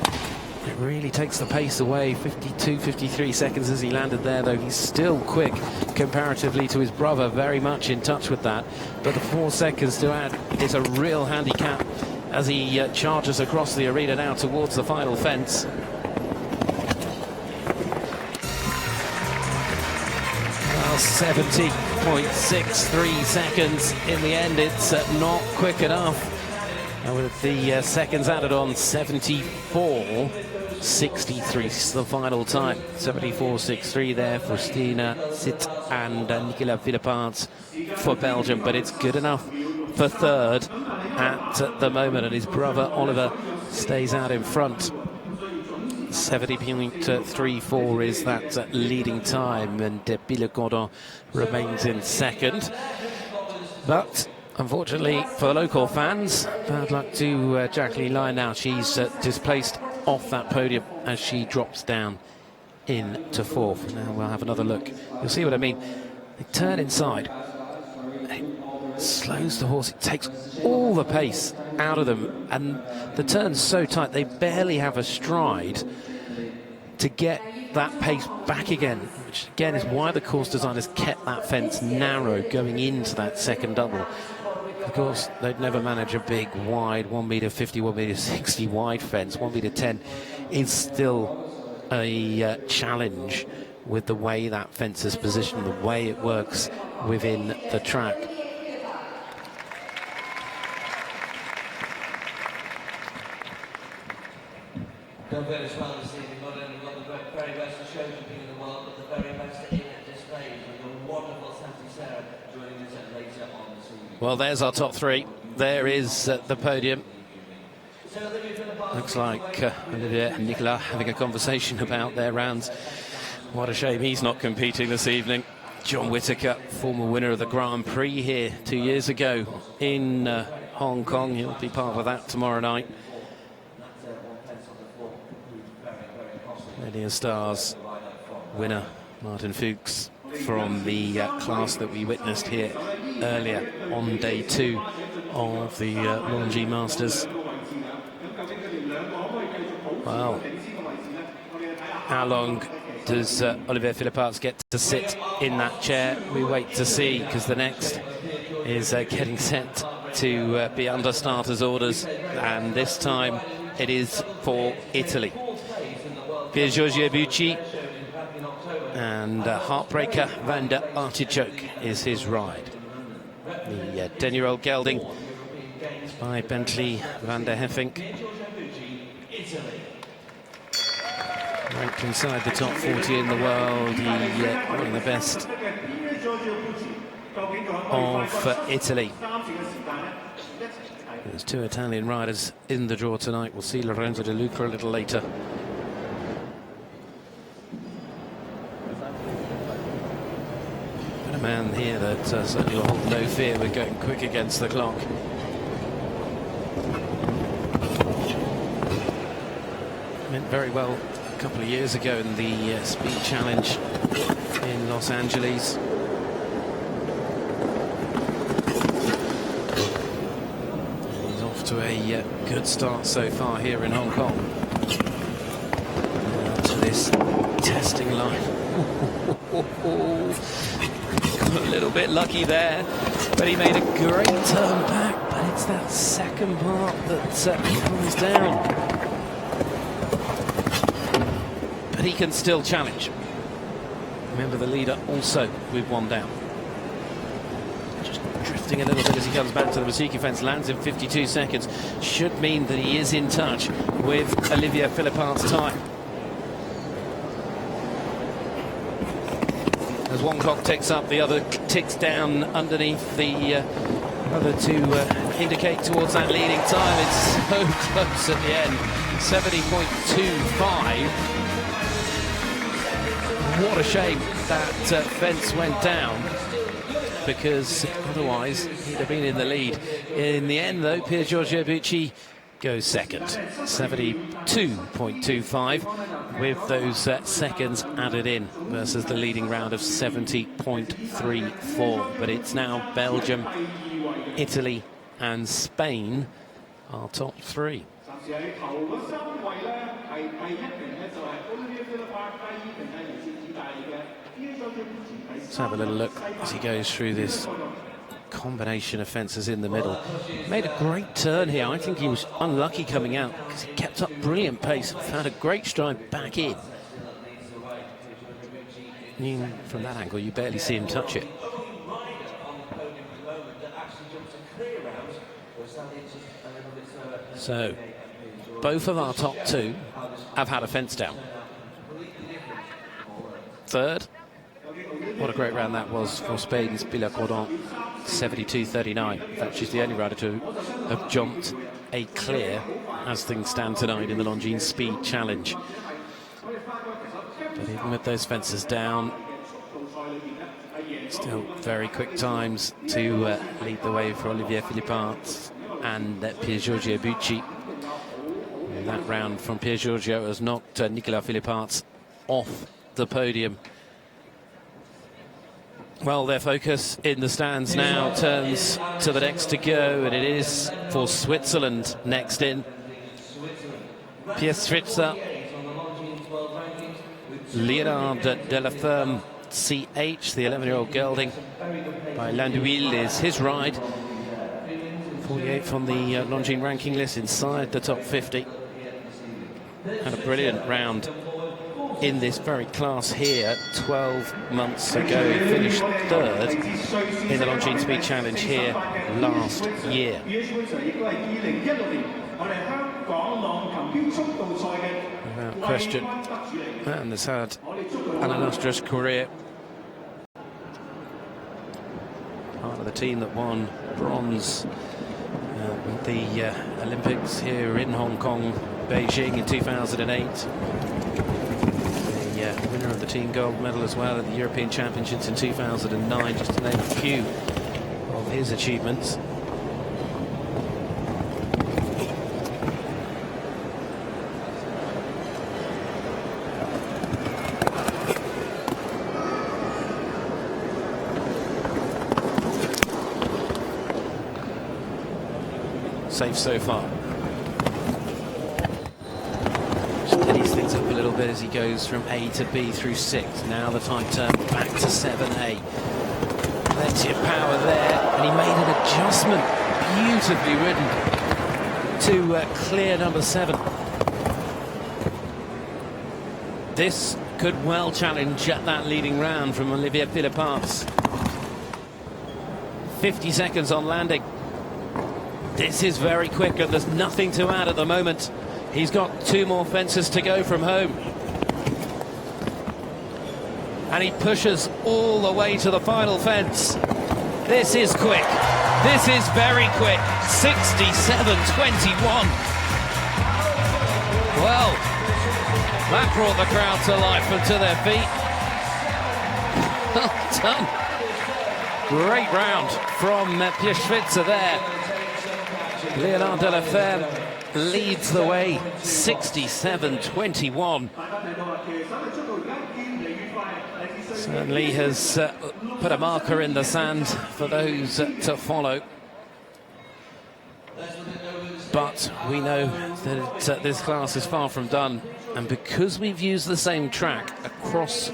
It really takes the pace away. 52, 53 seconds as he landed there, though he's still quick comparatively to his brother, very much in touch with that. But the 4 seconds to add is a real handicap as he charges across the arena now towards the final fence. Well, 70.63 seconds in the end. It's not quick enough. And with the seconds added on, 74.63 is the final time. 74.63 there for Stina Sit and Nicolas Villeparts for Belgium, but it's good enough for third at the moment, and his brother Oliver stays out in front. 70.34 is that leading time, and Bill remains in second. But unfortunately for the local fans, bad luck to Jacqueline Lai now. She's displaced off that podium as she drops down into fourth. Now we'll have another look. You'll see what I mean. They turn inside. It slows the horse. It takes all the pace out of them. And the turn's so tight, they barely have a stride to get that pace back again, which again is why the course designers kept that fence narrow going into that second double. Of course, they'd never manage a big, wide 1m50, 1m60 wide fence. 1m10 is still a challenge with the way that fence is positioned, the way it works within the track. Done very well this evening, not only got the very best show compete in the world, but the very best in displays with the wonderful Santi Sarah joining us later on this evening. Well, there's our top three. There is the podium. Looks like Olivier and Nicolas having a conversation about their rounds. What a shame he's not competing this evening. John Whittaker, former winner of the Grand Prix here 2 years ago in Hong Kong. He'll be part of that tomorrow night. Many Stars winner Martin Fuchs from the class that we witnessed here earlier on day 2 of the Longines Masters. Well, how long does Olivier Villeparts get to sit in that chair? We wait to see, because the next is getting set to be under starters orders, and this time it is for Italy. Pier Giorgio Bucci and Heartbreaker Van der Artichoke is his ride. The 10-year-old gelding by Bentley Van der Heffink, ranked inside the top 40 in the world. He one of the best of Italy. There's 2 Italian riders in the draw tonight. We'll see Lorenzo de Luca a little later. But a man here that certainly will hold no fear with going quick against the clock. Went very well a couple of years ago in the Speed Challenge in Los Angeles. He's off to a good start so far here in Hong Kong. To this testing line. Got a little bit lucky there, but he made a great turn back, but it's that second part that comes down. He can still challenge. Remember, the leader also with 1 down. Just drifting a little bit as he comes back to the Mizuki fence, lands in 52 seconds. Should mean that he is in touch with Olivier Villeparts' time. As one clock ticks up, the other ticks down underneath the other to indicate towards that leading time. It's so close at the end. 70.25. What a shame that fence went down. because otherwise he'd have been in the lead. In the end, though, Pier Giorgio Bucci goes second, 72.25, with those seconds added in versus the leading round of 70.34. But it's now Belgium, Italy and Spain, our top three. Let's have a little look as he goes through this combination of fences in the middle. Made a great turn here. I think he was unlucky coming out because he kept up brilliant pace and found a great stride back in. From that angle, you barely see him touch it. So, both of our top two have had a fence down. Third, what a great round that was for Spain's Pilar Cordon, 72.39. In fact, she's the only rider to have jumped a clear as things stand tonight in the Longines Speed Challenge. But even with those fences down, still very quick times to lead the way for Olivier Philippart and Pier Giorgio Bucci. And that round from Pier Giorgio has knocked Nicolas Philippart off the podium. Well, their focus in the stands now turns to the next to go, and it is for Switzerland next in. Pierre Switzer, Leonard de la Ferme CH, the 11-year-old gelding by Landouille, is his ride. 48th on the Longines ranking list, inside the top 50. Had a brilliant round in this very class here 12 months ago. He finished third in the Longines Speed Challenge here last year. Without question, and has had an illustrious career. Part of the team that won bronze at the Olympics here in Hong Kong, Beijing in 2008. Winner of the team gold medal as well at the European Championships in 2009, just to name a few of his achievements. Safe so far. Things up a little bit as he goes from A to B through 6. Now the tight turn back to 7A. Plenty of power there, and he made an adjustment, beautifully ridden, to clear number 7. This could well challenge at that leading round from Olivier Philippart. 50 seconds on landing. This is very quick, and there's nothing to add at the moment. He's got 2 more fences to go from home. And he pushes all the way to the final fence. This is quick. This is very quick. 67.21. Well, that brought the crowd to life and to their feet. Well done. Great round from Pierre Switzer there. Leonard de la Ferme leads the way, 67.21. Certainly has put a marker in the sand for those to follow. But we know that this class is far from done, and because we've used the same track across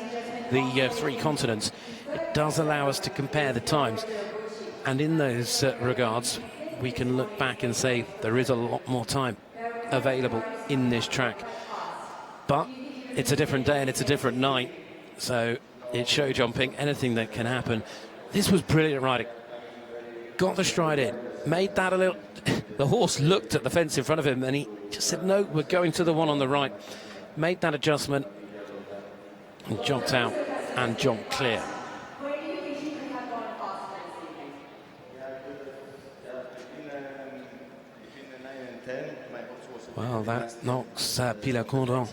the 3 continents, it does allow us to compare the times. And in those regards, we can look back and say there is a lot more time available in this track. But it's a different day and it's a different night, so it's show jumping, anything that can happen. This was brilliant riding. Got the stride in, made that a little... The horse looked at the fence in front of him and he just said, no, we're going to the one on the right. Made that adjustment and jumped out and jumped clear. Well, that knocks Pilar Cordon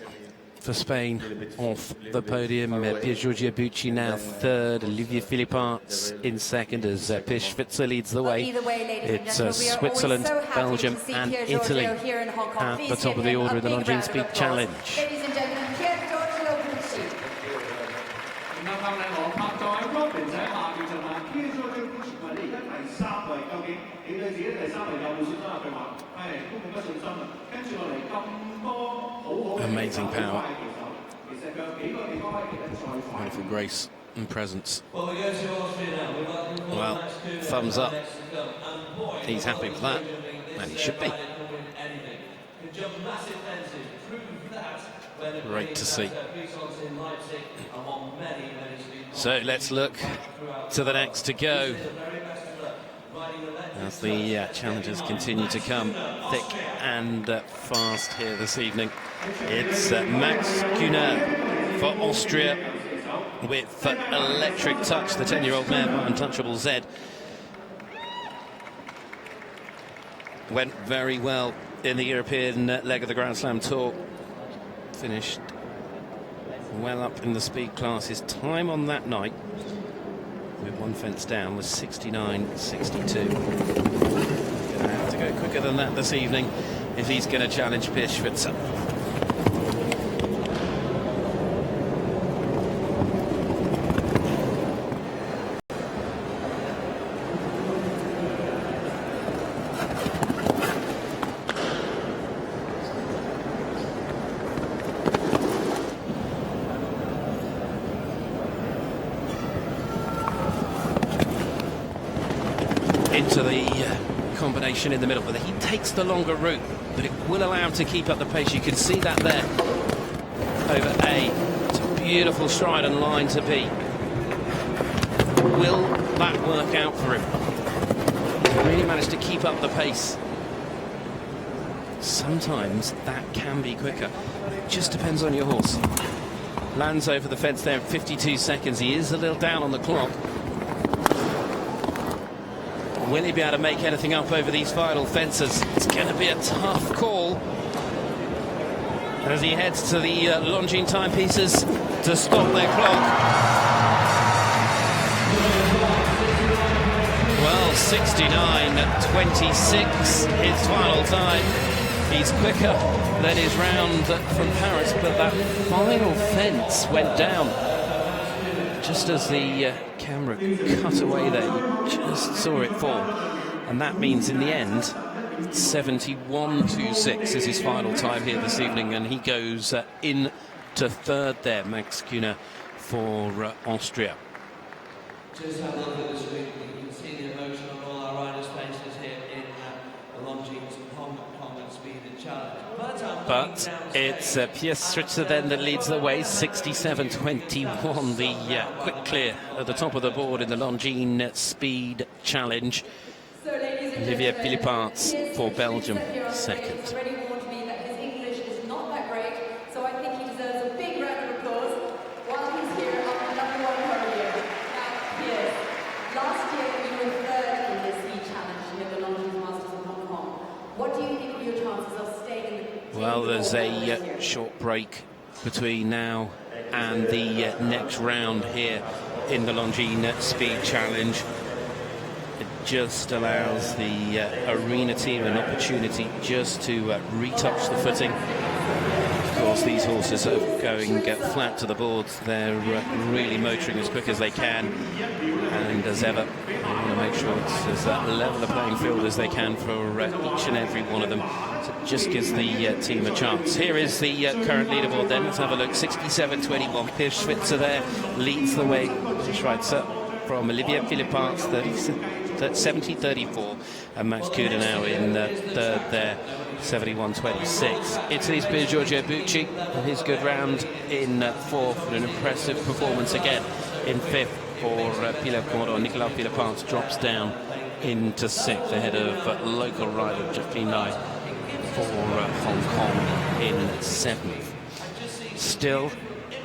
for Spain off the podium. Piergiorgio Bucci now third, Olivier Philippart in second as Piers Schwitzer leads the way. It's Switzerland, Belgium and Italy at the top of the order in the Longines Speed Challenge. Ladies and gentlemen, Piergiorgio Bucci. Amazing power, wonderful grace and presence. Well, thumbs up. He's happy with that, and he should be. Great to see. So let's look to the next to go as the challengers continue to come thick and fast here this evening. It's Max Kühner for Austria with electric touch, the 10-year-old man by Untouchable Z. Went very well in the European leg of the Grand Slam Tour. Finished well up in the speed class. His time on that night, with one fence down, was 69.62. Gonna have to go quicker than that this evening if he's going to challenge Piers Schwitzer. Into the combination in the middle, but he takes the longer route, but it will allow him to keep up the pace. You can see that there over A. It's a beautiful stride and line to B. Will that work out for him? He's really managed to keep up the pace. Sometimes that can be quicker. It just depends on your horse. Lands over the fence there in 52 seconds. He is a little down on the clock. Will he be able to make anything up over these final fences? It's going to be a tough call as he heads to the Longines timepieces to stop their clock. Well, 69.26, his final time. He's quicker than his round from Paris, but that final fence went down. Just as the camera cut away there, you just saw it fall. And that means in the end, 71.26 is his final time here this evening, and he goes in to third there, Max Kühner for Austria. Just have a look at the screen. You can see the emotion on all our riders' faces here in the Longines Hong Kong Speed and Challenge. But it's Piers Schwitzer then that leads the way, 67.21, the quick clear at the top of the board in the Longines Speed Challenge. Olivier Philippart for Belgium, second. He's already warned me that his English is not that great, so I think he deserves a big round of applause while he's here on the #1 podium. Now, Piers, last year you were third in the Speed Challenge with the Longines Masters of Hong Kong. What do you think of your chances of staying in the Well, there's a short break between now and the next round here in the Longines Speed Challenge. It just allows the arena team an opportunity just to retouch the footing. Of course, these horses are going flat to the boards. They're really motoring as quick as they can, and as ever, they want to make sure it's as level a playing field as they can for each and every one of them. So it just gives the team a chance. Here is the current leaderboard then. Let's have a look. 67.21. Piers Schwitzer there leads the way. Schwitzer from Olivier Philippart, 70.34, and Max Kühner now in third there, 71.26. Italy's Piergiorgio Bucci, his good round in fourth, and an impressive performance again in fifth for Nicolas Philippart drops down into sixth ahead of local rider Jacqueline Nye for Hong Kong in seventh. Still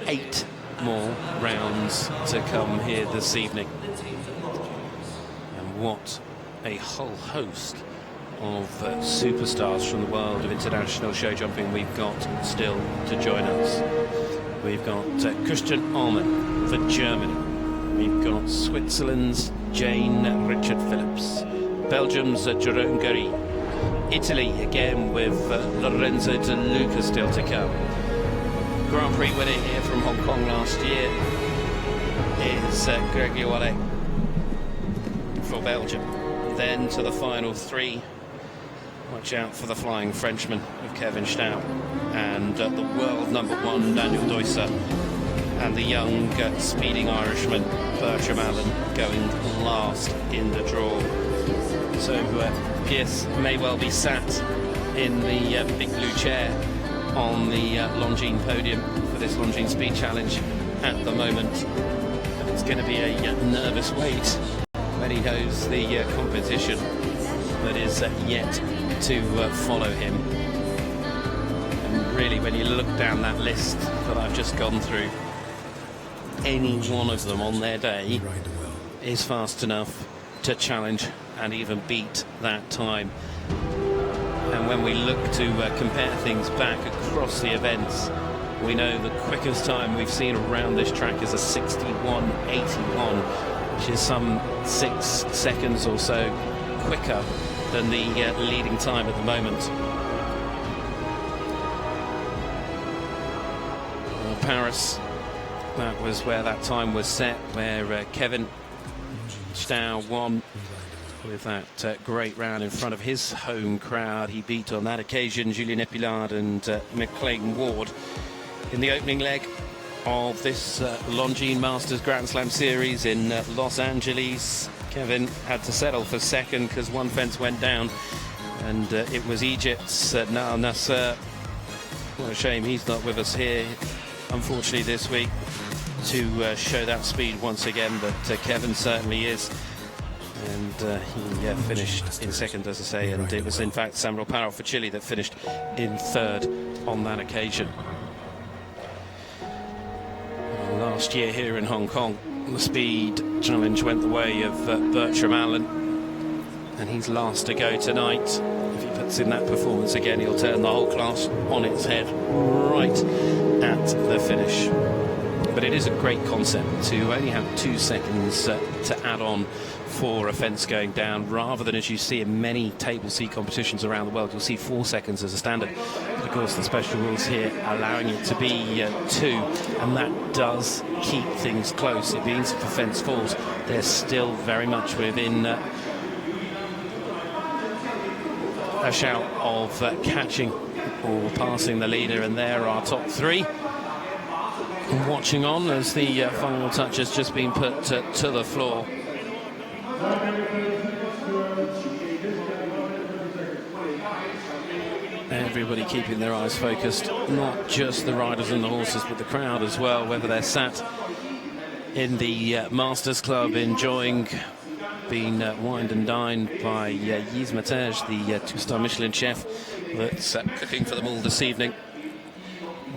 8 more rounds to come here this evening. And what a whole host of superstars from the world of international show jumping we've got still to join us. We've got Christian Allman for Germany. We've got Switzerland's Jane Richard Phillips. Belgium's Jerome Gary. Italy again with Lorenzo de Luca still to come. Grand Prix winner here from Hong Kong last year is Gregoire for Belgium. Then to the final three. Watch out for the flying Frenchman of Kevin Staut and the world #1 Daniel Deusser, and the young speeding Irishman Bertram Allen going last in the draw. So Pierce may well be sat in the big blue chair on the Longines podium for this Longines Speed Challenge at the moment. But it's going to be a nervous wait when he knows the competition that is yet to follow him. And really, when you look down that list that I've just gone through, any one of them on their day is fast enough to challenge and even beat that time. And when we look to compare things back across the events, we know the quickest time we've seen around this track is a 61.81, which is some 6 seconds or so quicker than the leading time at the moment. Paris, that was where that time was set, where Kevin Staut won with that great round in front of his home crowd. He beat on that occasion Julien Epillard and McClain Ward in the opening leg of this Longines Masters Grand Slam Series in Los Angeles. Kevin had to settle for second because one fence went down, and it was Egypt's Naal Nasser. What a shame he's not with us here, unfortunately, this week to show that speed once again, but Kevin certainly is. And he finished in second, as I say, and it was in fact Samuel Parra for Chile that finished in third on that occasion. Last year here in Hong Kong, the speed challenge went the way of Bertram Allen, and he's last to go tonight. If he puts in that performance again, he'll turn the whole class on its head right at the finish. But it is a great concept to only have 2 seconds to add on for a fence going down, rather than, as you see in many table C competitions around the world, you'll see 4 seconds as a standard. But of course, the special rules here allowing it to be 2, and that does keep things close. It means if the fence falls, they're still very much within a shout of catching or passing the leader, and there are top 3. Watching on as the final touch has just been put to the floor. Everybody keeping their eyes focused, not just the riders and the horses, but the crowd as well, whether they're sat in the Masters Club enjoying being wined and dined by Yves Matej, the 2-star Michelin chef that's cooking for them all this evening,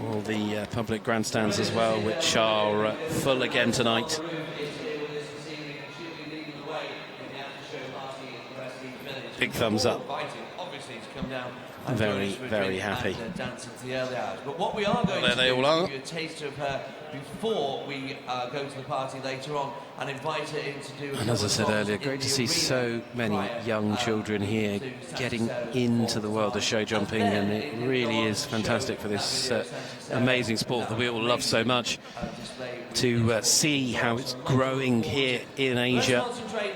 or the public grandstands as well, which are full again tonight. Big thumbs up. Very, very happy. But what we are going there to they do all is are. give you a taster of her before we go to the party later on and invite her in to do. And as I said earlier, great to see so many young children here getting into the world of show jumping, and it really is fantastic for this amazing sport that we all love so much, to see how it's growing here in Asia,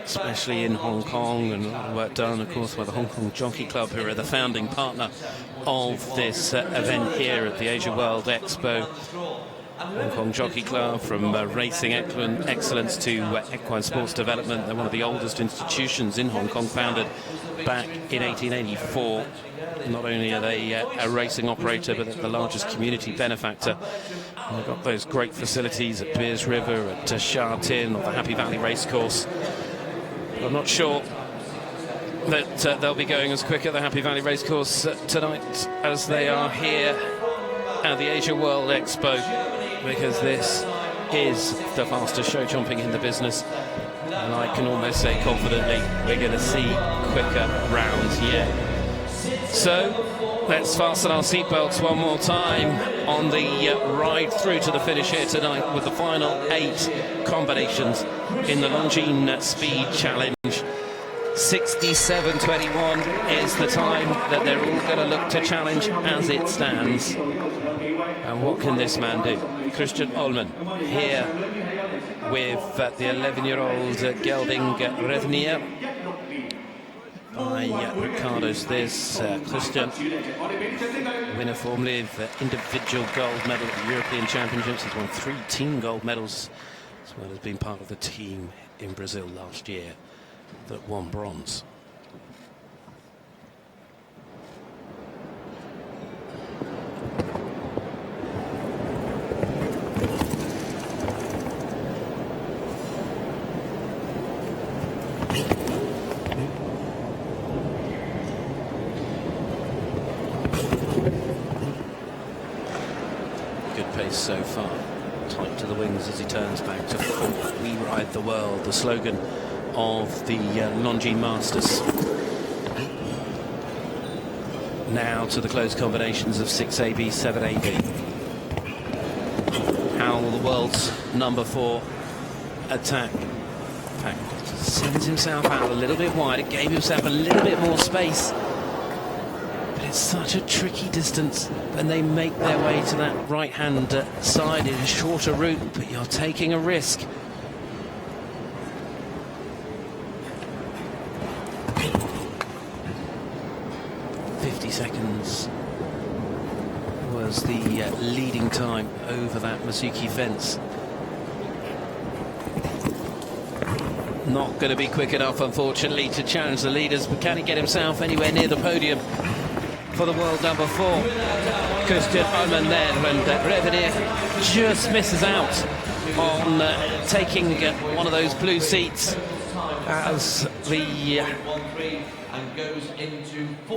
especially in Hong Kong, and a lot of work done, of course, by the Hong Kong Jockey Club, who are the founding partner of this event here at the Asia World Expo. Hong Kong Jockey Club, from racing excellence to equine sports development. They're one of the oldest institutions in Hong Kong, founded back in 1884. Not only are they a racing operator, but they're the largest community benefactor. And they've got those great facilities at Beers River, at Sha Tin, or the Happy Valley Racecourse. But I'm not sure that they'll be going as quick at the Happy Valley Racecourse tonight as they are here at the Asia World Expo, because this is the fastest show jumping in the business. And I can almost say confidently we're going to see quicker rounds yet. So let's fasten our seatbelts one more time on the ride through to the finish here tonight with the final 8 combinations in the Longines Speed Challenge. 67.21 is the time that they're all going to look to challenge as it stands. And what can this man do? Christian Ullmann here with the 11-year-old gelding Revenier. By Ricardo's this Christian, winner formerly of individual gold medal at the European Championships. He's won 3 team gold medals, as well as being part of the team in Brazil last year that won bronze. So far, tight to the wings as he turns back to full. We ride the world, the slogan of the Longines Masters. Now to the close combinations of 6AB, 7AB. How will the world's number 4 attack? In fact, sends himself out a little bit wider, gave himself a little bit more space. It's such a tricky distance when they make their way to that right-hand side. It is a shorter route, but you're taking a risk. .50 was the leading time over that Masuki fence. Not going to be quick enough, unfortunately, to challenge the leaders, but can he get himself anywhere near the podium for the world number 4? Christian Ullmann there, and Revenier just misses out on taking one of those blue seats as the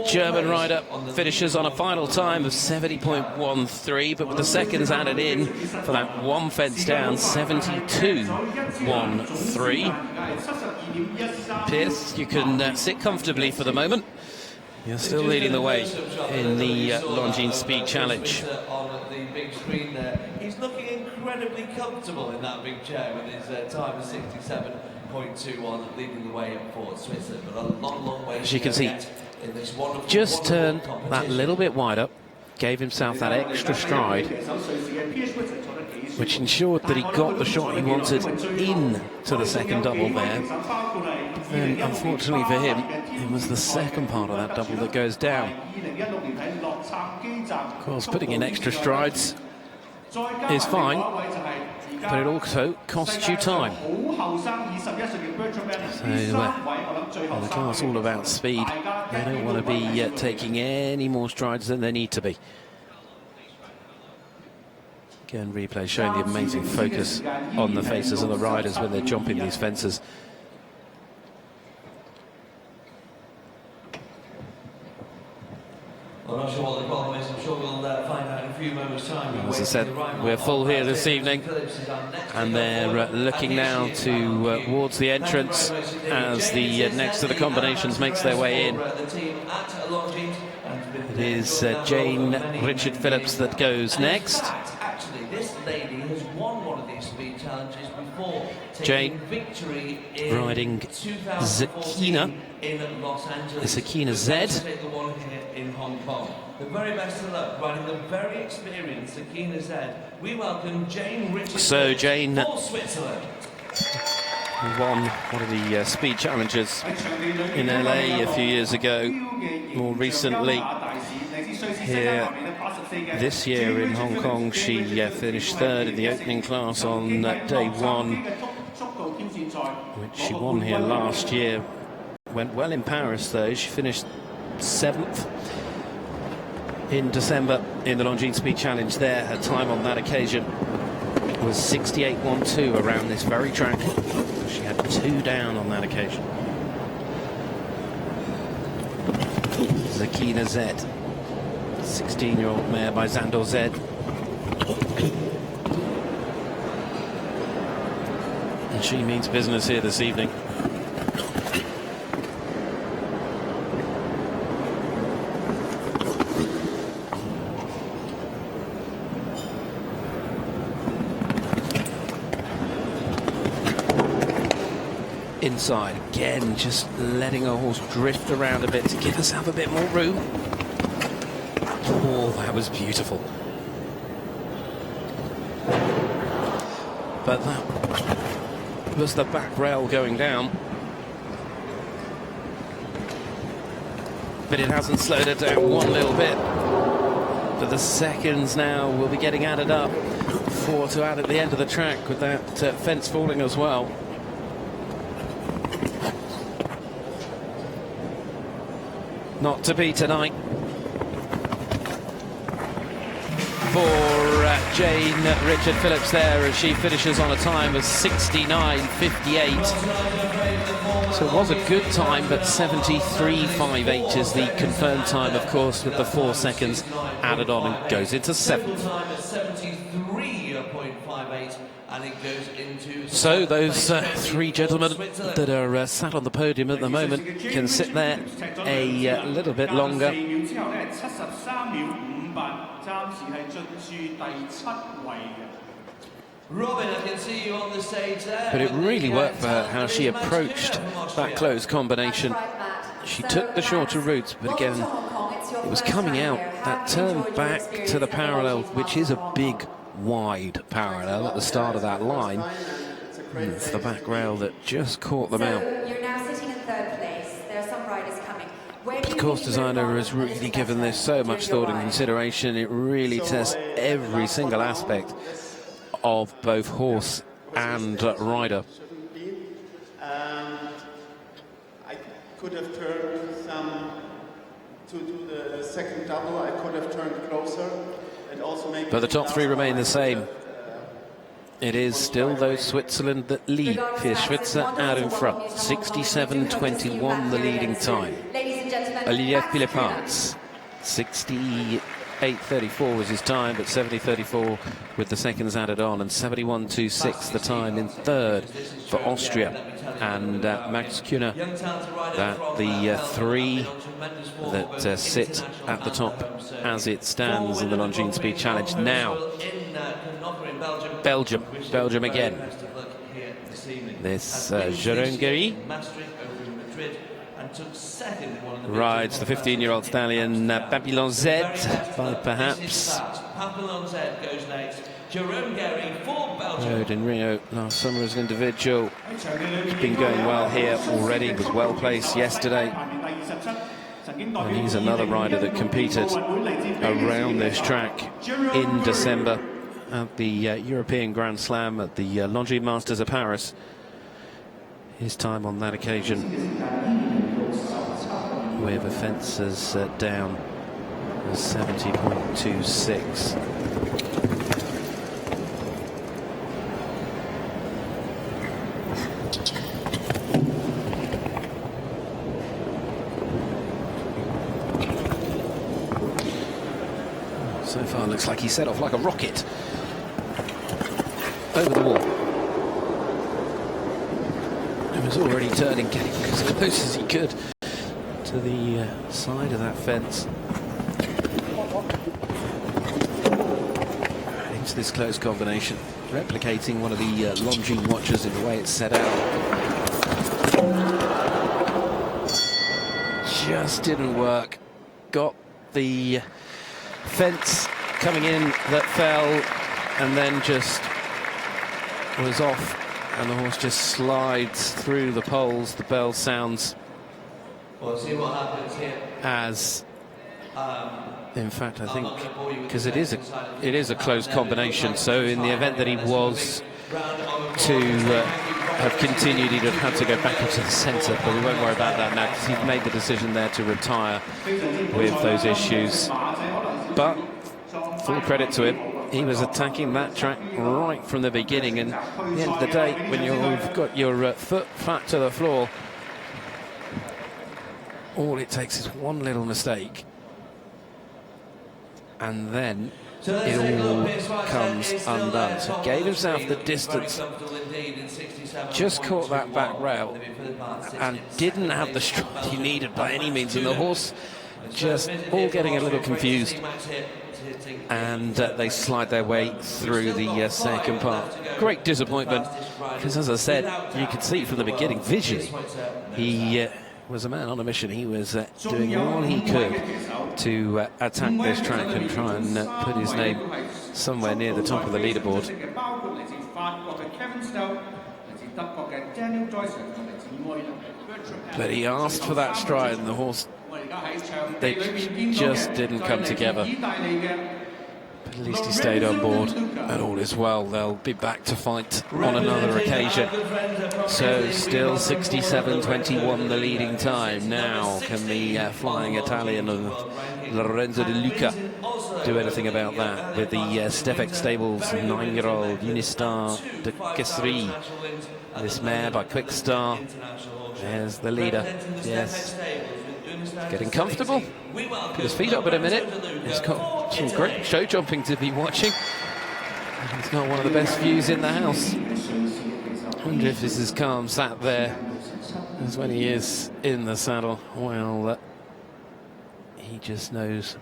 German rider finishes on a final time of 70.13, but with the seconds added in for that one fence down, 72.13. Pierce, you can sit comfortably for the moment. You're still leading the way in the Longines Speed Challenge. On the big screen there, he's looking incredibly comfortable in that big chair with his time of 67.21, leading the way up for Switzerland. But a long, long way. As you can see, in this wonderful, just turned that little bit wider, gave himself that extra stride, which ensured that he got the shot he wanted into the second double there. And unfortunately for him, it was the second part of that double that goes down. Of course, putting in extra strides is fine, but it also costs you time. So the class all about speed. They don't want to be taking any more strides than they need to be. Again, replay showing the amazing focus on the faces of the riders when they're jumping these fences. I'm not sure what the problem is. I'm sure we'll find out in a few moments' time. As I said, we're full here this evening, and they're looking now towards the entrance as the next of the combinations makes their way in. It is Jane Richard Phillips that goes next. Actually, this lady has won one of these speed challenges before. Jane riding Zakina in Los Angeles. Zakina Z. The one here in Hong Kong. The very best of luck riding the very experienced Zakina Z. We welcome Jane Richard. So Jane for Switzerland. Won one of the speed challenges in LA a few years ago. More recently, here this year in Hong Kong, she finished 3rd in the opening class on day 1, which she won here last year. Went well in Paris though. She finished 7th in December in the Longines Speed Challenge there. Her time on that occasion was 68.12 around this very track. She had 2 down on that occasion. Zakina Z, 16-year-old mare by Zandor Z. And she means business here this evening. inside. Again, just letting a horse drift around a bit to give herself a bit more room. Oh, that was beautiful. But that was the back rail going down. But it hasn't slowed it down one little bit. But the seconds now will be getting added up. 4 to add at the end of the track with that fence falling as well. Not to be tonight for Jane Richard Phillips there, as she finishes on a time of 69.58. So it was a good time, but 73.58 is the confirmed time, of course, with the 4 seconds added on, and goes into 7th. So those 3 gentlemen that are sat on the podium at the moment can sit there a little bit longer. Robin, I can see you on the stage there. But it really worked for her how she approached that close combination. She took the shorter routes, but again, it was coming out. That turn back to the parallel, which is a big, wide parallel at the start of that line. And it's the back rail that just caught them out. You're now sitting in 3rd place. There are some riders coming. The course designer has really given this so much thought and consideration. It really tests every single aspect of both horse and rider. And I could have turned some to do the second double. I could have turned closer and also maybe. But the top 3 remain the same. It is still those Switzerland that lead. Pierre Schwitzer out in front, 67.21 the leading time. Olivier Pileparts, 68.34 was his time, but 70.34 with the seconds added on, and 71.26 the time in 3rd for Austria. And Max Kühner, that the 3 that sit at the top as it stands in the Longines Speed Challenge. Now, Belgium again. This Jérôme Guéry rides the 15-year-old stallion Papillon Z by perhaps. Rode in Rio last summer as an individual. He's been going well here already, was well placed yesterday. And he's another rider that competed around this track in December at the European Grand Slam at the Longines Masters of Paris. His time on that occasion with the fences down was 70.26. So far looks like he set off like a rocket over the wall. He was already turning, getting as close as he could to the side of that fence. Into this close combination, replicating one of the Longines watches in the way it's set out. Just didn't work. Got the fence coming in that fell, and then just was off, and the horse just slides through the poles. The bell sounds. We'll see what happens here. As in fact, I think, because it is a close combination, so in the event that he was to have continued, he'd have had to go back into the centre, but we won't worry about that now, because he's made the decision there to retire with those issues. But full credit to him, he was attacking that track right from the beginning, and at the end of the day, when you've got your foot flat to the floor, all it takes is one little mistake, and then it all comes undone. So gave himself the distance, just caught that back rail, and didn't have the stride he needed by any means, and the horse just all getting a little confused. and they slide their way through the second part. Great disappointment, because as I said, you could see from the beginning, visually, he was a man on a mission. He was doing all he could to attack this track and try and put his name somewhere near the top of the leaderboard. But he asked for that stride, and the horse, they just didn't come together. But at least he stayed on board, and all is well. They'll be back to fight on another occasion. So still 67.21 the leading time. Now can the flying Italian of Lorenzo de Luca do anything about that with the Stefek Stables 9-year-old Unistar de Kesri? This mare by Quick Star. There's the leader. Yes. Getting comfortable. Put his feet up in a minute. He's got some great show jumping to be watching. He's got one of the best views in the house. I wonder if this is calm sat there as when he is in the saddle. Well, he just knows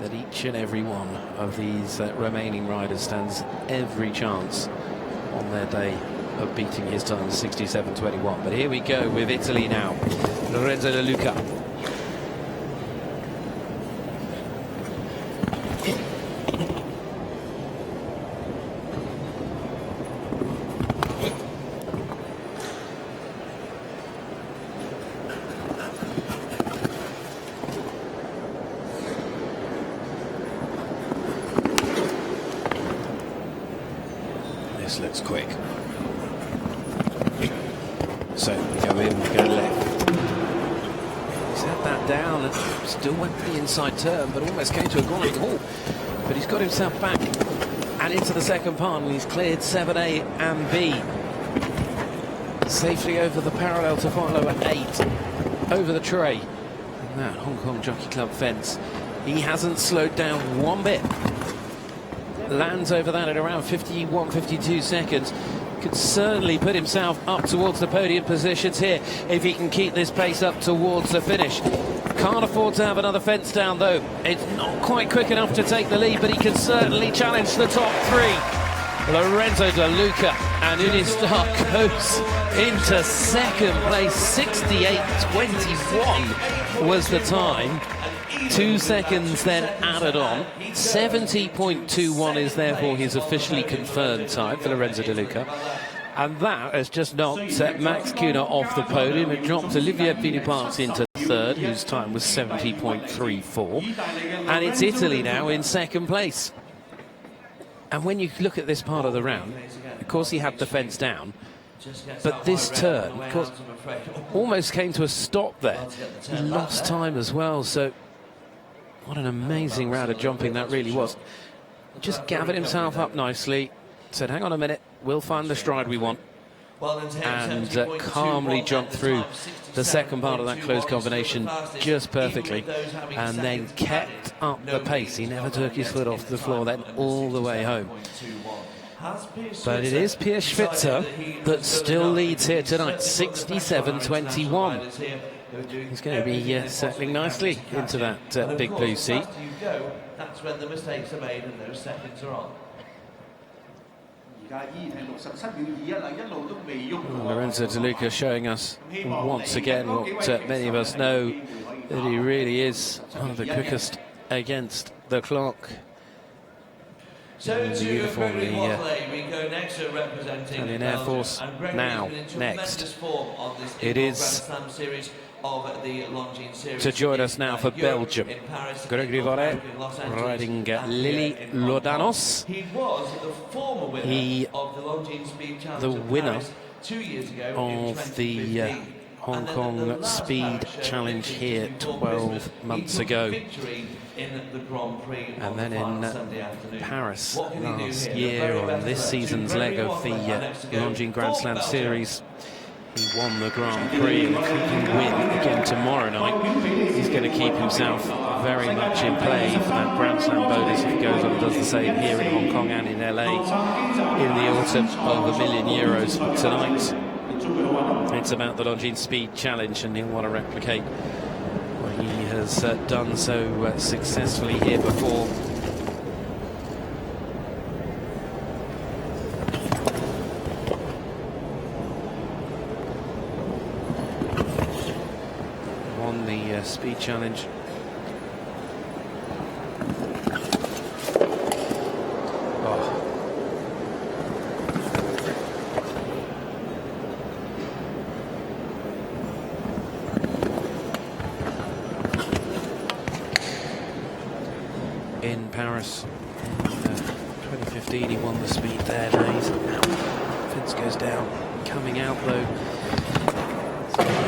that each and every one of these remaining riders stands every chance on their day of beating his time 67.21. But here we go with Italy now. Lorenzo de Luca. This looks quick. So we go in, we go left. He's had that down and still went for the inside turn, but almost came to a grinding halt. But he's got himself back and into the second part, and he's cleared 7A and B. Safely over the parallel to follow at 8. Over the tray. And that Hong Kong Jockey Club fence. He hasn't slowed down one bit. Lands over that at around 51, 52 seconds. Could certainly put himself up towards the podium positions here if he can keep this pace up towards the finish. Can't afford to have another fence down though. It's not quite quick enough to take the lead, but he can certainly challenge the top 3. Lorenzo de Luca and Unistar goes into second place. 68.21 was the time. 2 seconds then added on. 70.21 is therefore his officially confirmed time for Lorenzo de Luca. And that has just knocked Max Kuna off the podium. It dropped Olivier Philippart into third, whose time was 70.34. And it's Italy now in second place. And when you look at this part of the round, of course he had the fence down, but this turn, of course, almost came to a stop there. He lost time as well, so what an amazing round of jumping that really was. Just gathered himself up nicely, said, hang on a minute, we'll find the stride we want, and calmly jumped through the second part of that close combination just perfectly, and then kept up the pace. He never took his foot off the floor then all the way home. But it is Pierre Schwitzer that still leads here tonight, 67.21. He's going to be settling nicely into that big blue seat. That's when the mistakes are made and those seconds are on. Lorenzo de Luca showing us once again what many of us know, that he really is one of the quickest against the clock. So the uniform, the we go next to representing Italian Air Force. Now, next, it is of the Longines series. to join us now for Belgium. Gregory Voret riding Lily Lodanos. He was the former winner of the Longines Speed Challenge, the winner 2 years ago of the Hong Kong Speed Challenge here 12 months ago. And then in Paris last year, on this season's leg of the Longines Grand Slam Series, he won the Grand Prix. And if he can win again tomorrow night, he's going to keep himself very much in play for that Grand Slam bonus if he goes on and does the same here in Hong Kong and in LA in the autumn of €1 million. But tonight, it's about the Longines Speed Challenge, and he'll want to replicate what he has has done so successfully here before. Won the speed challenge. In Paris in 2015, he won the speed there. Now he's out. Fence goes down. Coming out though.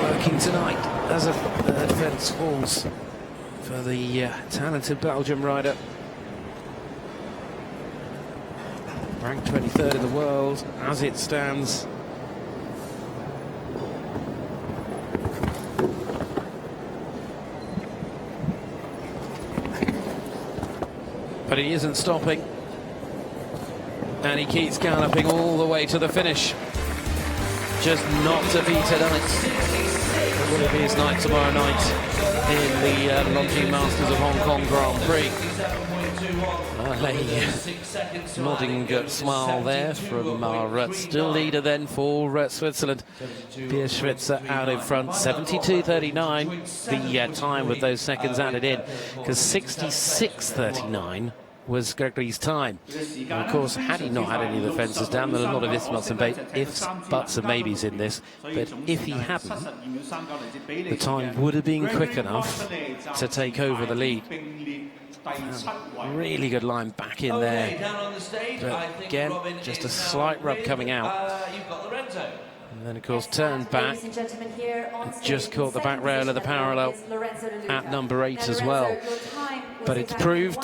Working tonight as a third fence falls for the talented Belgium rider. Ranked 23rd in the world as it stands. But he isn't stopping, and he keeps galloping all the way to the finish. Just not to be tonight. It will be his night tomorrow night in the Longines Masters of Hong Kong Grand Prix. A nodding smile there from our still leader then for Switzerland. Pierre Schwitzer out in front, 72.39, the time with those seconds added in, because 66.39 was Gregory's time. And of course, had he not had any of the fences down, there are a lot of ifs, buts and maybes in this, but if he hadn't, the time would have been quick enough to take over the lead. Really good line back in there. But again, just a slight rub coming out. And then, of course, turned back. Just caught the back rail of the parallel at number 8 as well. But it's proved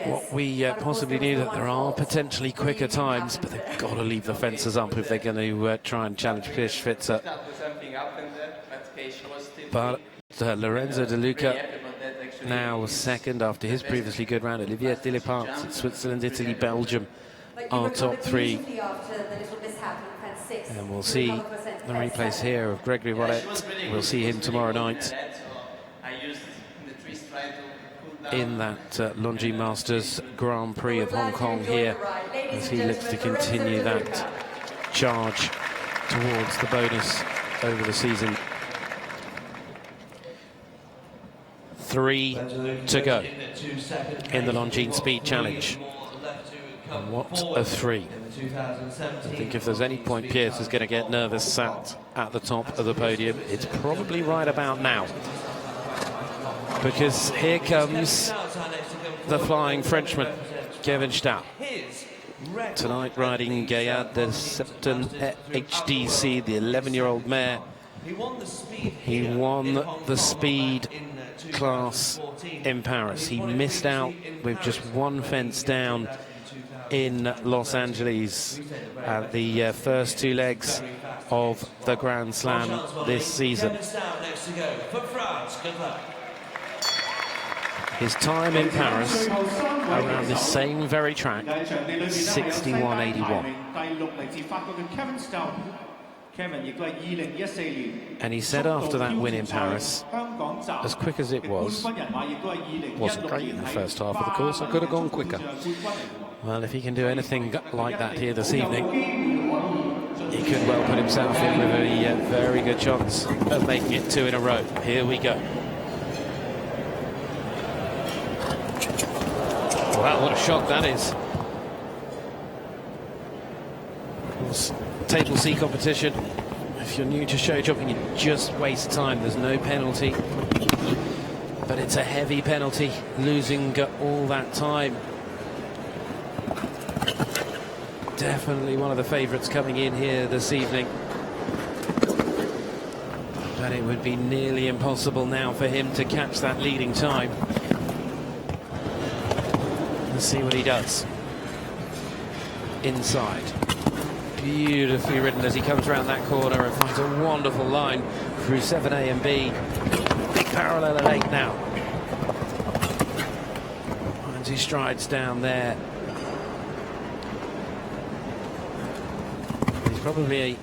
what we possibly knew, that there are potentially quicker times, but they've got to leave the fences up if they're going to try and challenge Pierre Schwitzer. But Lorenzo de Luca now second after his previously good round. Olivier Diliparts, Switzerland, Italy, Belgium are top 3. And we'll see the replays here of Gregory Wallet. We'll see him tomorrow night in that Longines Masters Grand Prix of Hong Kong here, as he looks to continue that charge towards the bonus over the season. 3 to go in the Longines Speed Challenge. And what a 3. I think if there's any point Pierce is going to get nervous sat at the top of the podium, it's probably right about now. Because here comes the flying Frenchman, Kevin Staut. Tonight riding Gaillard de Septon HDC, the 11-year-old mare. He won the speed class in Paris. He missed out with just one fence down in Los Angeles at the first 2 legs of the Grand Slam this season. His time in Paris around this same very track, 61.81. And he said after that win in Paris, as quick as it wasn't great in the first half of the course, I could have gone quicker. Well, if he can do anything like that here this evening, he could well put himself in with a very good chance of making it 2 in a row. Here we go. Wow, what a shock that is. Of course, Table C competition. If you're new to show jumping, you just waste time. There's no penalty. But it's a heavy penalty, losing all that time. Definitely one of the favourites coming in here this evening. But it would be nearly impossible now for him to catch that leading time. Let's see what he does. Inside. Beautifully ridden as he comes around that corner and finds a wonderful line through 7A and B. Big parallel at 8 now. Finds his strides down there. He's probably a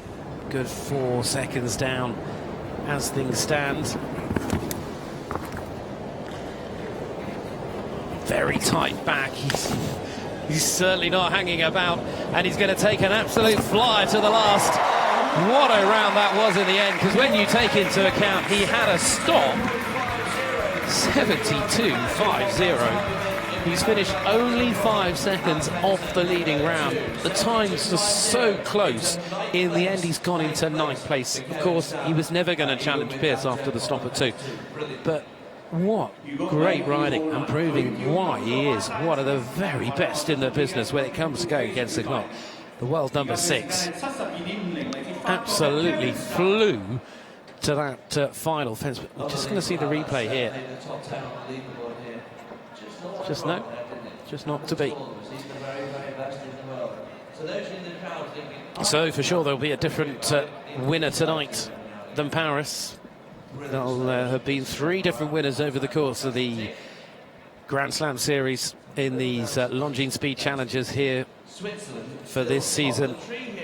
good 4 seconds down as things stand. very tight back. He's certainly not hanging about, and he's going to take an absolute flyer to the last. What a round that was in the end, because when you take into account he had a stop, 72.50. He's finished only 5 seconds off the leading round. The times are so close. In the end, he's gone into 9th place. Of course, he was never going to challenge Pierce after the stop at 2. But what great riding, and proving why he is one of the very best in the business when it comes to going against the clock. The world number 6 absolutely flew to that final fence. We're just going to see the replay here. Just not to be. So for sure there'll be a different winner tonight than Paris. There'll have been 3 different winners over the course of the Grand Slam series in these Longines Speed Challenges here for this season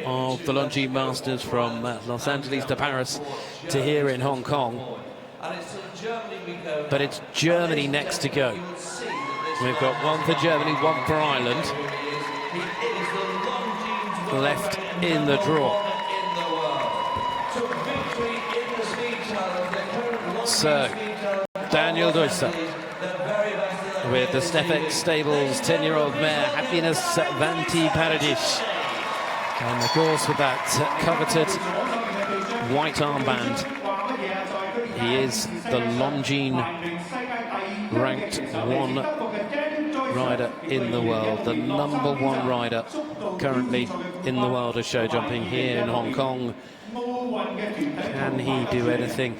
of the Longines Masters, from Los Angeles to Paris to here in Hong Kong. But it's Germany next to go. We've got 1 for Germany, 1 for Ireland left in the draw. So, Daniel Duisa with the Stefek Stables 10-year-old mare Happiness Vanti Paradis, and of course with that coveted white armband. He is the Longines ranked 1 rider in the world, the number 1 rider currently in the world of show jumping here in Hong Kong. Can he do anything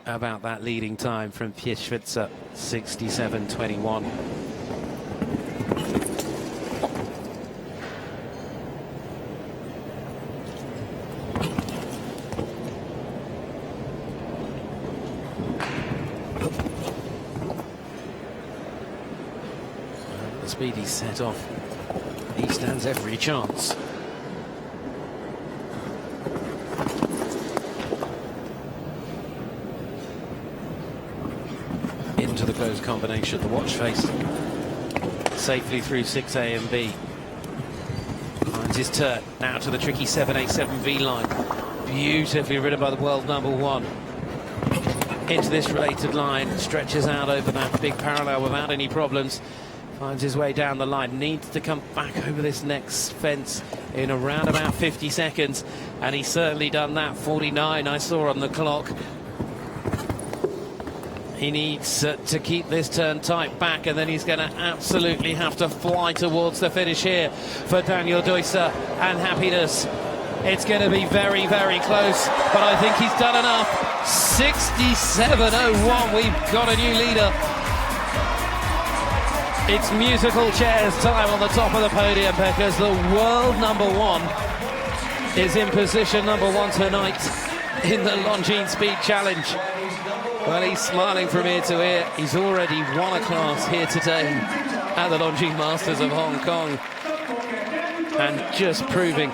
about that leading time from Pierre Schwitzer, 67.21? The speed he's set off, he stands every chance. Into the close combination, the watch face, safely through 6A and B. Finds his turn, now to the tricky 7A, 7V line. Beautifully ridden by the world number 1. Into this related line, stretches out over that big parallel without any problems. Finds his way down the line, needs to come back over this next fence in around about 50 seconds, and he's certainly done that. 49 I saw on the clock. He needs to keep this turn tight back, and then he's going to absolutely have to fly towards the finish here for Daniel Duisa and Happiness. It's going to be very, very close, but I think he's done enough. 67.01, we've got a new leader. It's musical chairs time on the top of the podium, because the world number 1 is in position number 1 tonight in the Longines Speed Challenge. Well, he's smiling from ear to ear. He's already won a class here today at the Longines Masters of Hong Kong, and just proving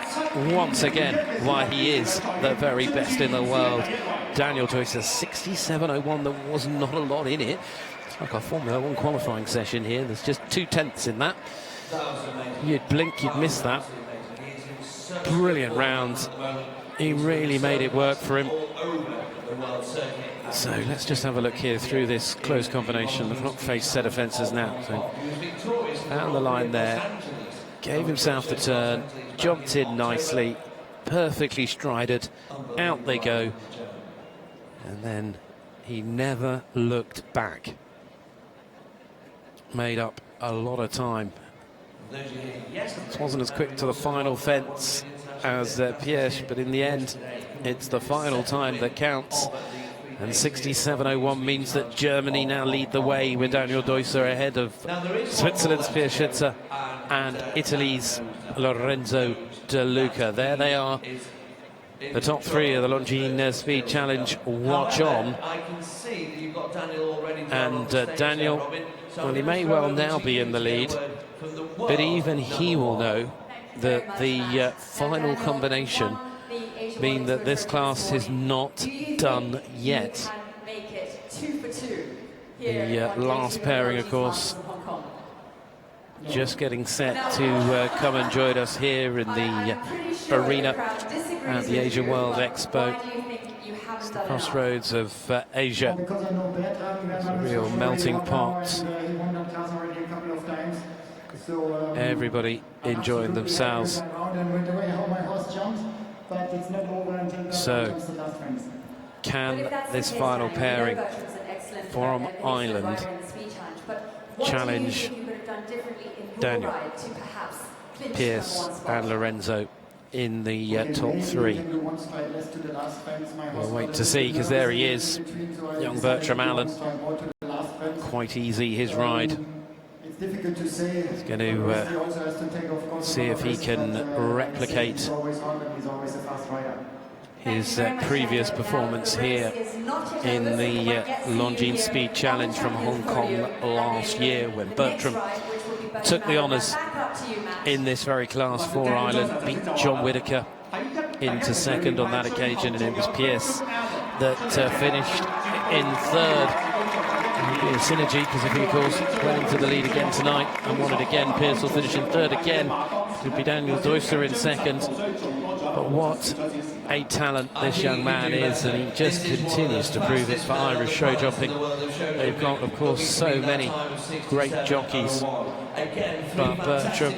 once again why he is the very best in the world. Daniel Duisa, 67.01. There was not a lot in it. Like a Formula 1 qualifying session here. There's just 2/10 in that. You'd blink, you'd miss that. Brilliant rounds. He really made it work for him. So let's just have a look here through this close combination. The clock face set of fences now. So down the line there. Gave himself the turn. Jumped in nicely. Perfectly strided. Out they go. And then he never looked back. Made up a lot of time. This wasn't as quick to the final fence as Pierre, but in the end, it's the final time that counts. And 67.01 means that Germany now lead the way with Daniel Duisa ahead of Switzerland's Pierre Schwitzer and Italy's Lorenzo de Luca. There they are, the top 3 of the Longines Speed Challenge. Watch on. And Daniel, well, he may well now be in the lead, but even he will know that the final combination mean that this class is not done yet. The last pairing, of course, just getting set to come and join us here in the arena at the Asia World Expo. It's the crossroads of Asia. It's a real melting pot. Everybody enjoying themselves. So, can this final pairing from Ireland challenge Daniel, Pierce and Lorenzo in the top three? We'll wait to see, because there he is, young Bertram Allen. Quite easy, his ride. He's going to see if he can replicate his previous performance here in the Longines Speed Challenge from Hong Kong last year, when Bertram took the honours in this very Class 4 island, beat John Whitaker into second on that occasion, and it was Pierce that finished in third. Be a synergy, because if he, of course, went into the lead again tonight and won it again, Pierce will finish in third again. It would be Daniel Deusser in second. But what a talent this young man is, and he just continues to prove it for Irish show jumping. They've got, of course, so many great jockeys, but Bertram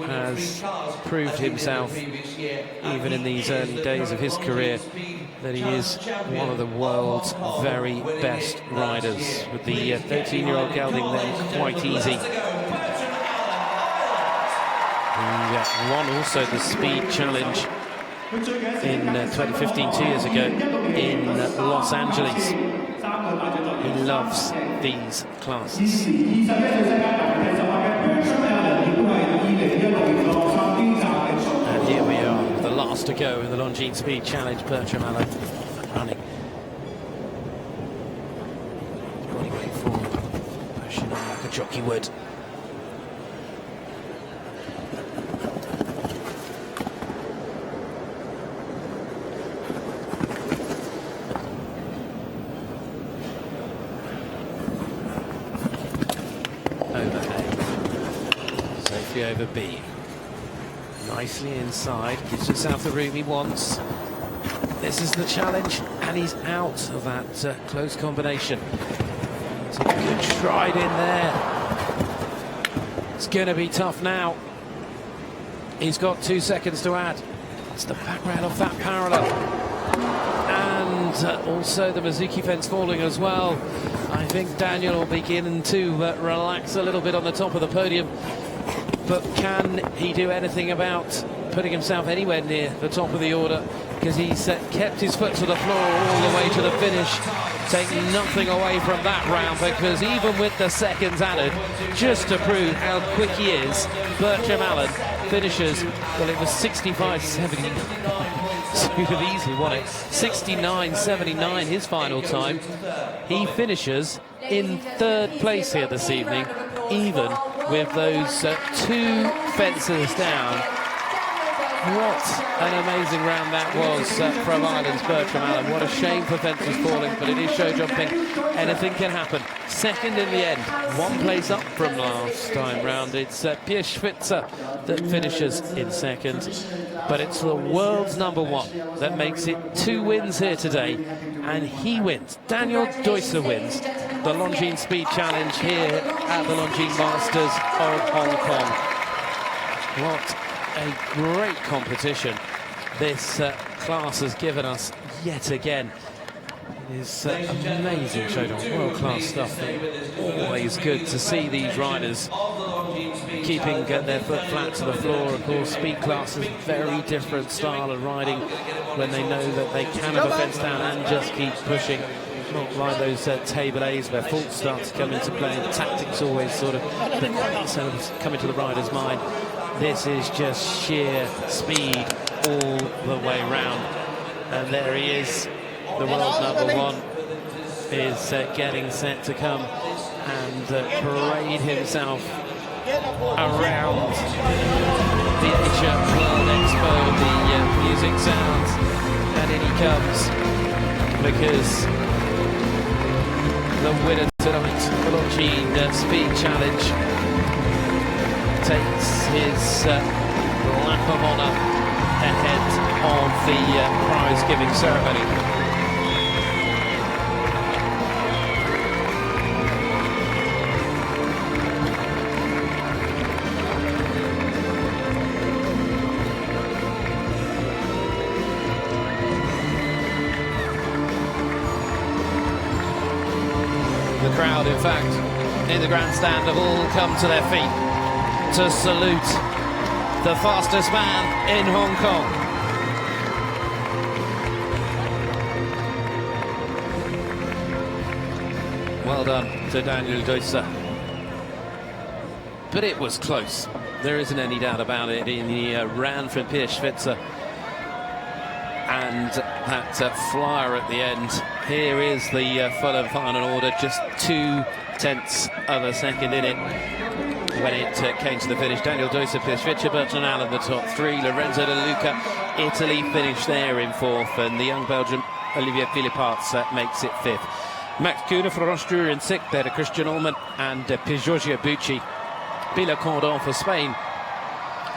has proved himself, even in these early days of his career, that he is one of the world's very best riders, with the 13-year-old gelding then quite easy. He won also the Speed Challenge in 2015, 2 years ago, in Los Angeles. He loves these classes. And here we are, the last to go in the Longines Speed Challenge. Bertram Allen running. Body weight forward, pushing on like a jockey would. Over B, nicely inside, gives himself the room he wants. This is the challenge, and he's out of that close combination. It's a good stride in there. It's going to be tough now. He's got 2 seconds to add. It's the back rail off that parallel, and also the Mizuki fence falling as well. I think Daniel will begin to relax a little bit on the top of the podium. But can he do anything about putting himself anywhere near the top of the order? Because he's kept his foot to the floor all the way to the finish, taking nothing away from that round, because even with the seconds added, just to prove how quick he is, Bertram Allen finishes, well, it was 65.79. So he'd have easily won it. 69.79 his final time. He finishes in third place here this evening, even with those 2 fences down. What an amazing round that was from Ireland's Bertram Allen. What a shame for fences falling, but it is show jumping. Anything can happen. Second in the end, 1 place up from last time round. It's Pierce Schwitzer that finishes in second, but it's the world's #1 that makes it 2 wins here today, and he wins. Daniel Deusser wins the Longines Speed Challenge here at the Longines Masters of Hong Kong. What a great competition this class has given us yet again. It is amazing showdown, world-class stuff. Always good to see these riders keeping their foot flat to the floor. Of course, speed class is a very different style of riding when they know that they can have a fence down and just keep pushing. Not like those table A's where faults start to come into play. The tactics always sort of come into the rider's mind. This is just sheer speed all the way round. And there he is, the world #1 is getting set to come and parade himself around the Asia World Expo. The music sounds, and in he comes, because the winner tonight, the Longines Speed Challenge, takes his lap of honour ahead of the prize-giving ceremony. The crowd, in fact, in the grandstand have all come to their feet to salute the fastest man in Hong Kong. Well done to Daniel Doisa. But it was close. There isn't any doubt about it. He ran from Piers Schwitzer. And that flyer at the end. Here is the full and final order, just 0.2 of a second in it when it came to the finish. Daniel Doisa, Piers Schwitzer, Bertram Allen, the top three. Lorenzo de Luca, Italy finished there in fourth, and the young Belgian Olivier Philipparts makes it fifth. Max Kuhne for Austria in sixth, there to Christian Ullmann and Giorgio Bucci. Bila Cordon for Spain,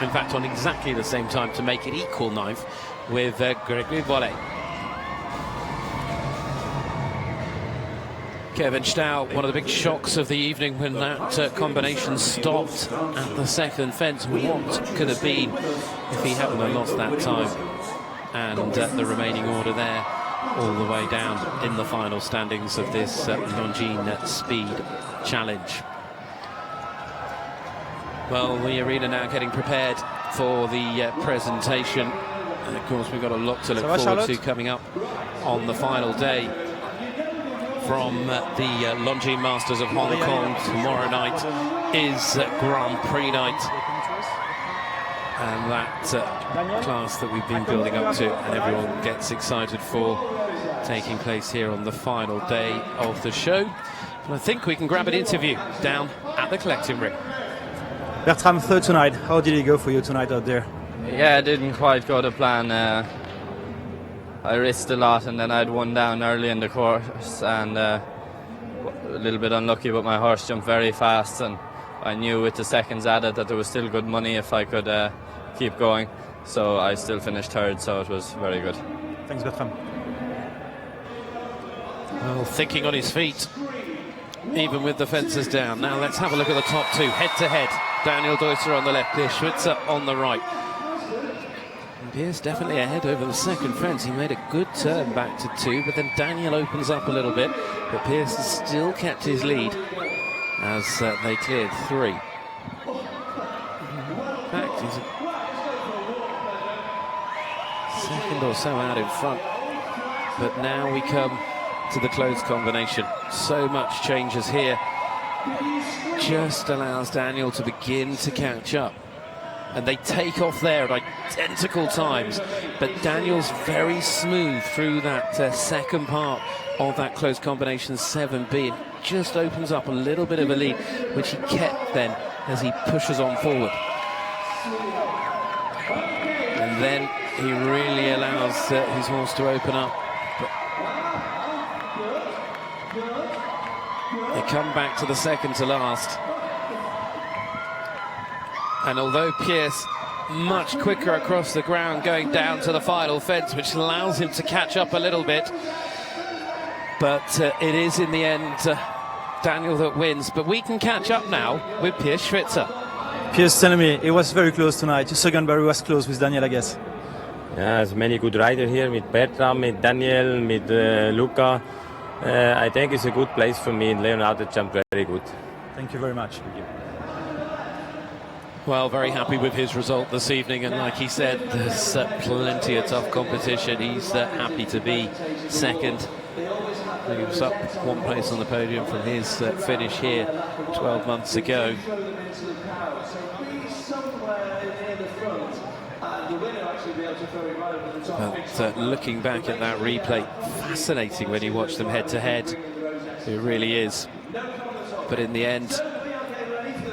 in fact on exactly the same time to make it equal ninth with Gregory Bolle. Kevin Staut, one of the big shocks of the evening when that combination stopped at the second fence. What could have been if he hadn't have lost that time? And the remaining order there, all the way down in the final standings of this Longines Speed Challenge. Well, the arena now getting prepared for the presentation. And of course, we've got a lot to look forward to coming up on the final day from the Longines Masters of Hong Kong. Tomorrow night is Grand Prix night. And that class that we've been building up to and everyone gets excited for, taking place here on the final day of the show. And I think we can grab an interview down at the collecting ring. Bertram, third tonight. How did it go for you tonight out there? Yeah, it didn't quite go to plan. I risked a lot, and then I had one down early in the course, and a little bit unlucky, but my horse jumped very fast, and I knew with the seconds added that there was still good money if I could keep going. So I still finished third, so it was very good. Thanks, Bertram. Well, thinking on his feet, even with the fences down. Now let's have a look at the top two, head-to-head. Daniel Doisa on the left, Piers Schwitzer on the right. And Piers definitely ahead over the second fence. He made a good turn back to two, but then Daniel opens up a little bit. But Piers has still kept his lead as they cleared three. In fact, he's a second or so out in front. But now we come to the close combination. So much changes here. Just allows Daniel to begin to catch up. And they take off there at identical times. But Daniel's very smooth through that second part of that close combination 7B. It just opens up a little bit of a lead, which he kept then as he pushes on forward. And then he really allows his horse to open up. They come back to the second to last. And although Piers much quicker across the ground going down to the final fence, which allows him to catch up a little bit, but it is in the end Daniel that wins. But we can catch up now with Piers Schwitzer. Piers, tell me, it was very close tonight. Your second barrier was close with Daniel, I guess. Yeah, there's many good riders here with Bertram, with Daniel, with Luca. I think it's a good place for me, and Leonardo jumped very good. Thank you very much. Thank you. Well, very happy with his result this evening, and like he said, there's plenty of tough competition. He's happy to be second. He was up one place on the podium from his finish here 12 months ago. But looking back at that replay, fascinating when you watch them head-to-head. It really is. But in the end,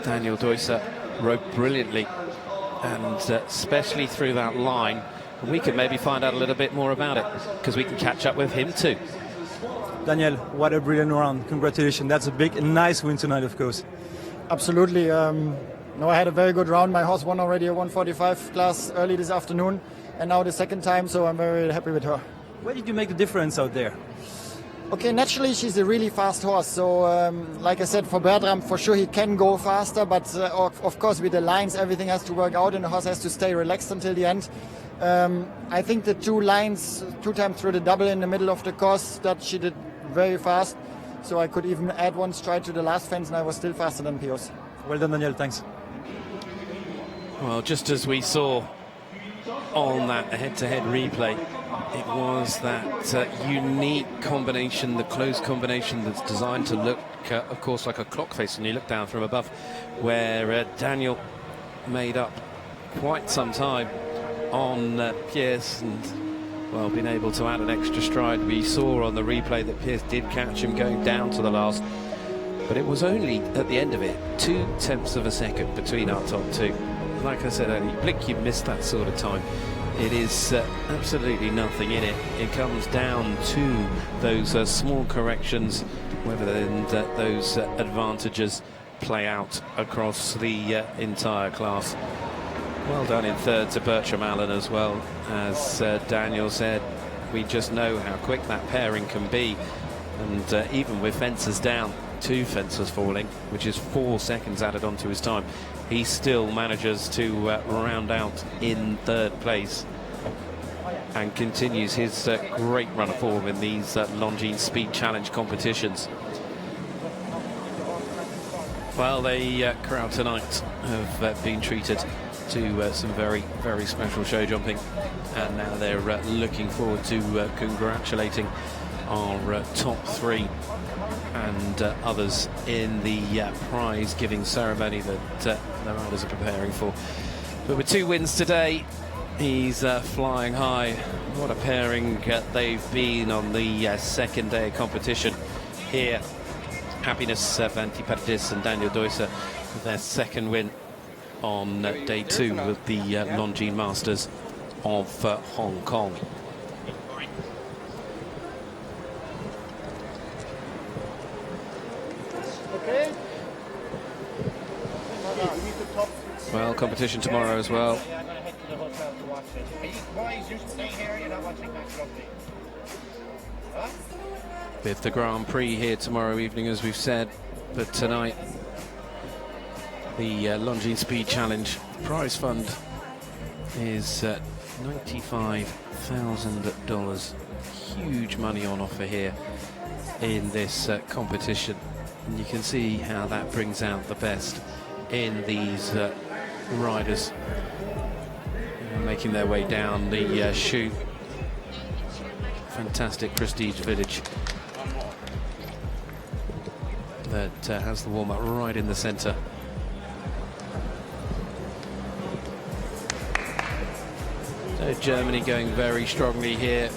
Daniel Doisa rode brilliantly, and especially through that line. We can maybe find out a little bit more about it, because we can catch up with him too. Daniel, what a brilliant round. Congratulations. That's a big and nice win tonight, of course. Absolutely. No, I had a very good round. My horse won already a 145 class early this afternoon, and now the second time, so I'm very happy with her. Where did you make the difference out there? Okay, naturally she's a really fast horse, so like I said, for Bertram, for sure he can go faster, but of course with the lines everything has to work out and the horse has to stay relaxed until the end. I think the 2 lines, 2 times through the double in the middle of the course, that she did very fast, so I could even add 1 stride to the last fence and I was still faster than Pios. Well done, Daniel, thanks. Well, just as we saw on that head-to-head replay, it was that unique combination, the close combination that's designed to look, of course, like a clock face when you look down from above, where Daniel made up quite some time on Pierce and, well, been able to add an extra stride. We saw on the replay that Pierce did catch him going down to the last, but it was only at the end of it 0.2 of a second between our top 2. Like I said earlier, blink, you missed that sort of time. It is absolutely nothing in it. It comes down to those small corrections, whether those advantages play out across the entire class. Well done in third to Bertram Allen as well. As Daniel said, we just know how quick that pairing can be. And even with fences down, 2 fences falling, which is 4 seconds added onto his time, he still manages to round out in third place and continues his great run of form in these Longines Speed Challenge competitions. Well, the crowd tonight have been treated to some very, very special show jumping, and now they're looking forward to congratulating our top 3 and others in the prize-giving ceremony that the riders are preparing for. But with 2 wins today, he's flying high. What a pairing they've been on the second day of competition here. Happiness Vanti Paradis and Daniel Deusser with their second win on day 2 of the Longines Masters of Hong Kong. Well, competition tomorrow as well. With the Grand Prix here tomorrow evening, as we've said, but tonight the Longines Speed Challenge prize fund is $95,000. Huge money on offer here in this competition, and you can see how that brings out the best in these riders making their way down the chute. Fantastic prestige village that has the warm-up right in the centre. So Germany going very strongly here.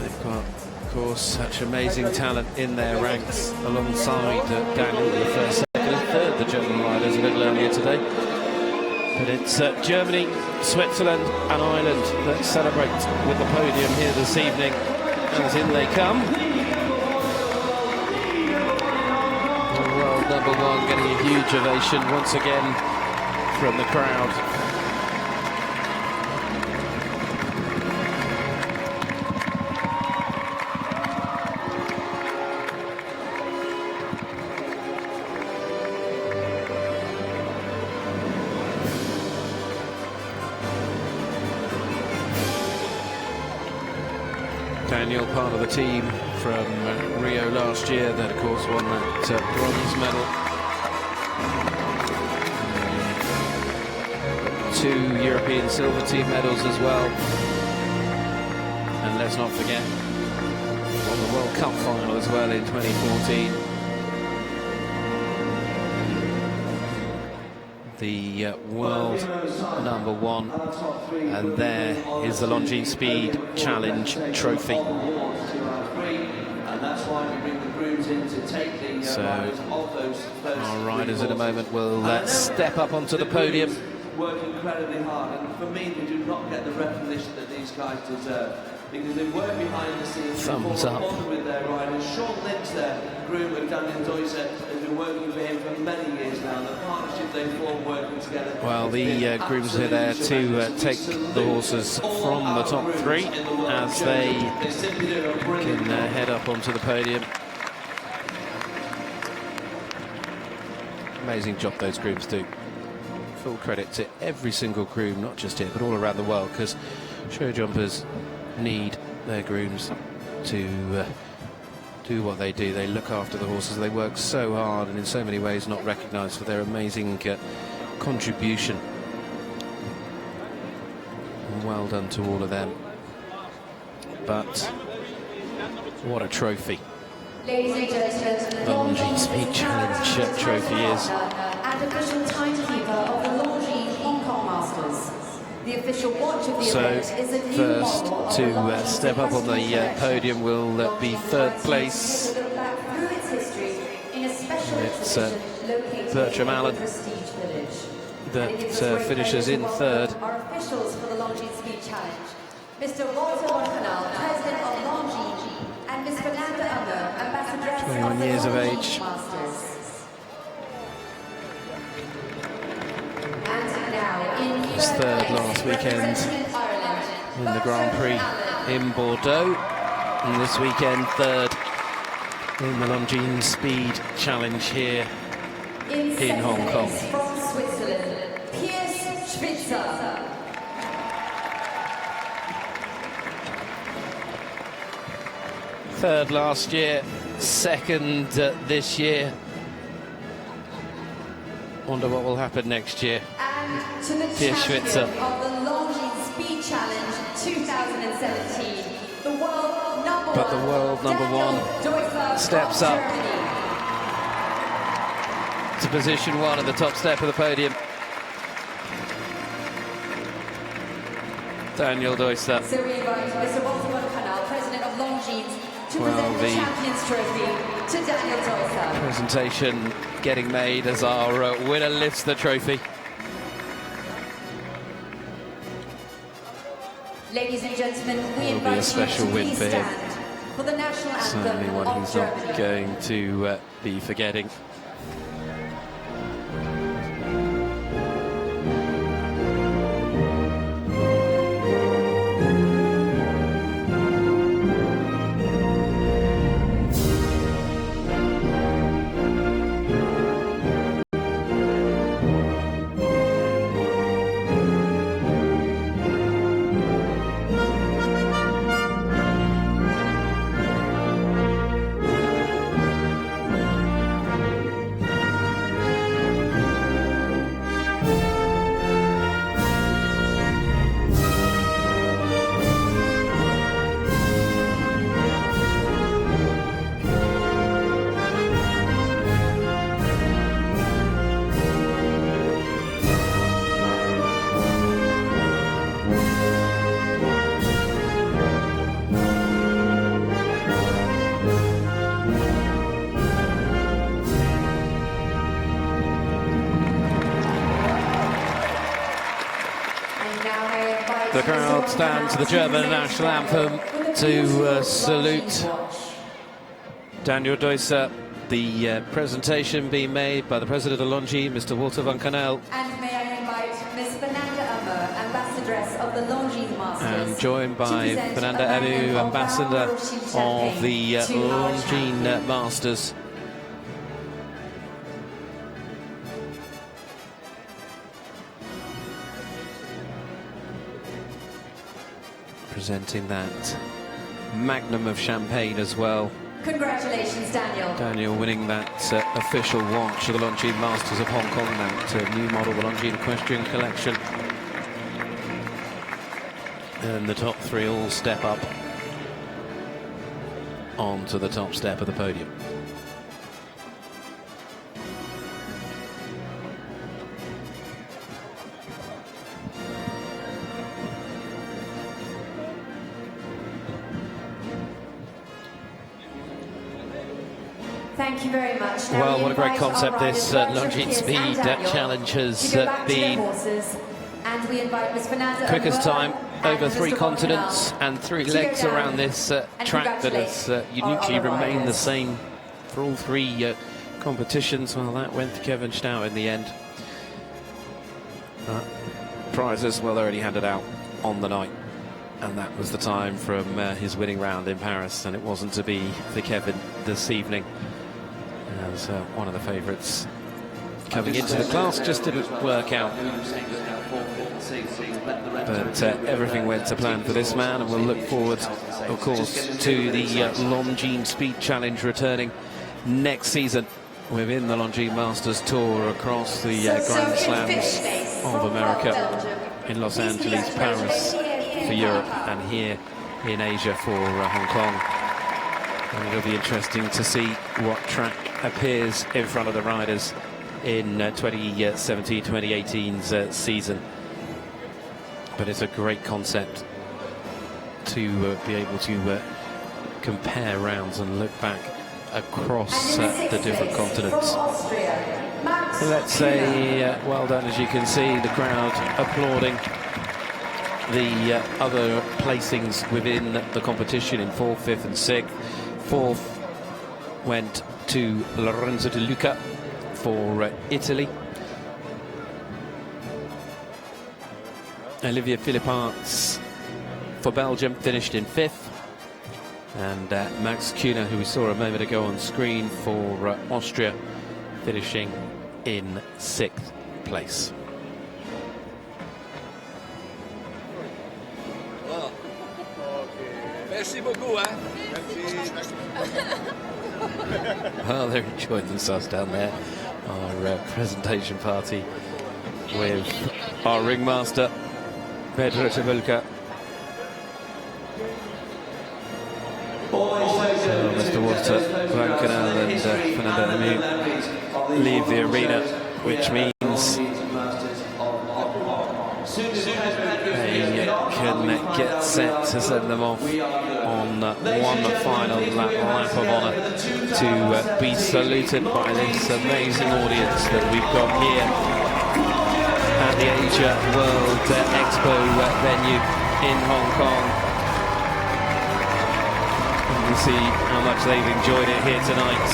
They've got, of course, such amazing talent in their ranks alongside Daniel, the first, second and third, the German riders a little earlier today. But it's Germany, Switzerland and Ireland that celebrate with the podium here this evening. As in they come. World #1 getting a huge ovation once again from the crowd. Daniel, part of the team from Rio last year, that of course won that bronze medal. 2 European silver team medals as well. And let's not forget, won the World Cup final as well in 2014. The world #1, and there is the Longines Speed Challenge trophy. So our riders in a moment will step up onto the podium. Work incredibly hard, and for me, they do not get the recognition that these guys deserve. because they work behind the scenes. Thumbs up. With their riders. Sean Lynch, their groom of Daniel Deusser, has been working for him for many years now. The partnership they form working together. Well, the grooms are there to take the horses from the top three as they can head up onto the podium. Amazing job those grooms do. Full credit to every single groom, not just here, but all around the world, because show jumpers need their grooms to do what they do. They look after the horses. They work so hard and in so many ways not recognised for their amazing contribution. And well done to all of them. But what a trophy. Ladies and gentlemen, The Longines Speed Challenge trophy is. And official timekeeper of the Longines Hong Kong Masters. The official watch of the So event is a new first model of to the Longines step up on the podium will be third place. To look back through its history in a special It's exhibition located Bertram in the Allen Prestige Village. that And it gives us great finishes pleasure in to third. welcome our officials for the Longines Speed Challenge. Mr. Walter Canal, President of Longines, and Ms. Fernanda Unger, Ambassadress 21 of the years of Longines age. Masters. And now, in Was third last weekend representing Ireland, in the Grand Prix in Bordeaux, and this weekend third in the Longines Speed Challenge here in Hong Kong. From Switzerland, Piers Schwitzer. Third last year, second this year. Wonder what will happen next year. And to the Piers champion Schwitzer. of the Longines Speed Challenge 2017, the world number But the world number one steps up to position one at the top step of the podium. Daniel Deusser. So we invite Mr. Walter Canal, President of Longines, to Well, present the the Champions Trophy to Daniel Deusser. Presentation getting made as our winner lifts the trophy. Ladies and gentlemen, we Will be a invite special you to win please for him. stand for the national Certainly anthem one of he's not Germany. going to be forgetting. The crowd stand to the German national anthem to salute Daniel Deusser. The presentation being made by the President of Longines, Mr. Walter van Canel. And may I invite Ms. Fernanda Unger, Ambassadress of the Longines Masters. And joined by to present Fernanda a Abu, magnum of Ambassador our Rothschild champagne of the to our Longines champion. Masters. Presenting that magnum of champagne as well. Congratulations, Daniel. Daniel winning that official watch of the Longines Masters of Hong Kong, that new model, the Longines Equestrian Collection. And the top three all step up onto the top step of the podium. Thank you very much. Now Well, we what a great invite our concept this riders, Bertram, Longines Piers Speed and Daniel, Challenge has to go back to their been. horses. And we invite Ms. Fernanda Quickest Unger time over 3 continents and 3 legs around this track that has uniquely remained the same for all 3 competitions. Well, that went to Kevin Staut in the end. Prizes, well, already handed out on the night, and that was the time from his winning round in Paris, and it wasn't to be for Kevin this evening, as one of the favourites coming into the class just didn't work out. But everything went to plan for this man, and we'll look forward, of course, to the Longines Speed Challenge returning next season within the Longines Masters Tour across the Grand Slams of America, in Los Angeles, Paris for Europe, and here in Asia for Hong Kong. And it'll be interesting to see what track appears in front of the riders in 2017-2018's season. But it's a great concept to be able to compare rounds and look back across the different continents. Let's say well done. As you can see, the crowd applauding the other placings within the competition in 4th, 5th and 6th. 4th went to Lorenzo de Luca for Italy. Olivier Philipparts for Belgium finished in 5th. And Max Kühne, who we saw a moment ago on screen, for Austria, finishing in 6th place. Well, merci beaucoup, Well, they're enjoying themselves down there. Our presentation party with our ringmaster, Bertram Allen. Mr. Walter, Longines and Fernando Lemieux leave the arena, which means they can get set to send them off on one final lap of honour to be saluted by this amazing audience that we've got here at the Asia World Expo venue in Hong Kong. You see how much they've enjoyed it here tonight.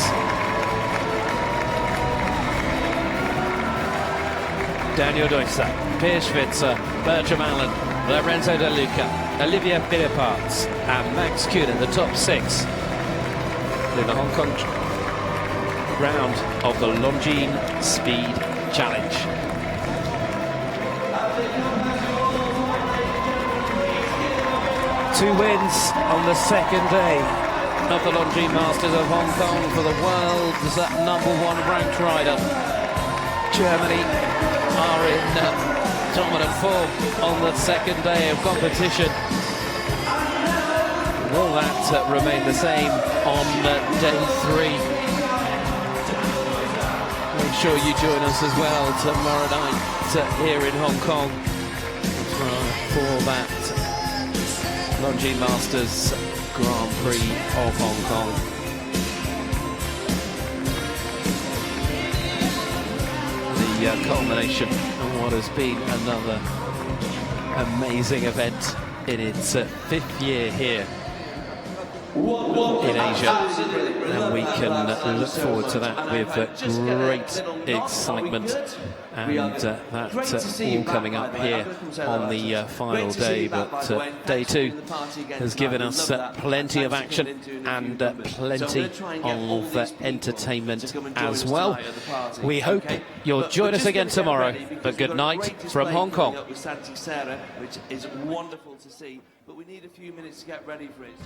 Daniel Deusser, Piers Schwitzer, Bertram Allen, Lorenzo de Luca, Olivier Philipparts and Max Kühne, the top 6 in the Hong Kong round of the Longines Speed Challenge. Two wins on the second day of the Longines Masters of Hong Kong for the world's #1 ranked rider. Germany are in dominant form on the second day of competition. Will that remain the same on day 3? Make sure you join us as well tomorrow night here in Hong Kong for that Longines Masters Grand Prix of Hong Kong. The culmination of what has been another amazing event in its 5th year here in Asia, and we can look forward to that with great excitement, and that all coming up here on the final day. But day 2 has given us plenty of action and plenty of entertainment as well. We hope you'll join us again tomorrow, but good night from Hong Kong. Which is wonderful to see, but we need a few minutes to get ready for it.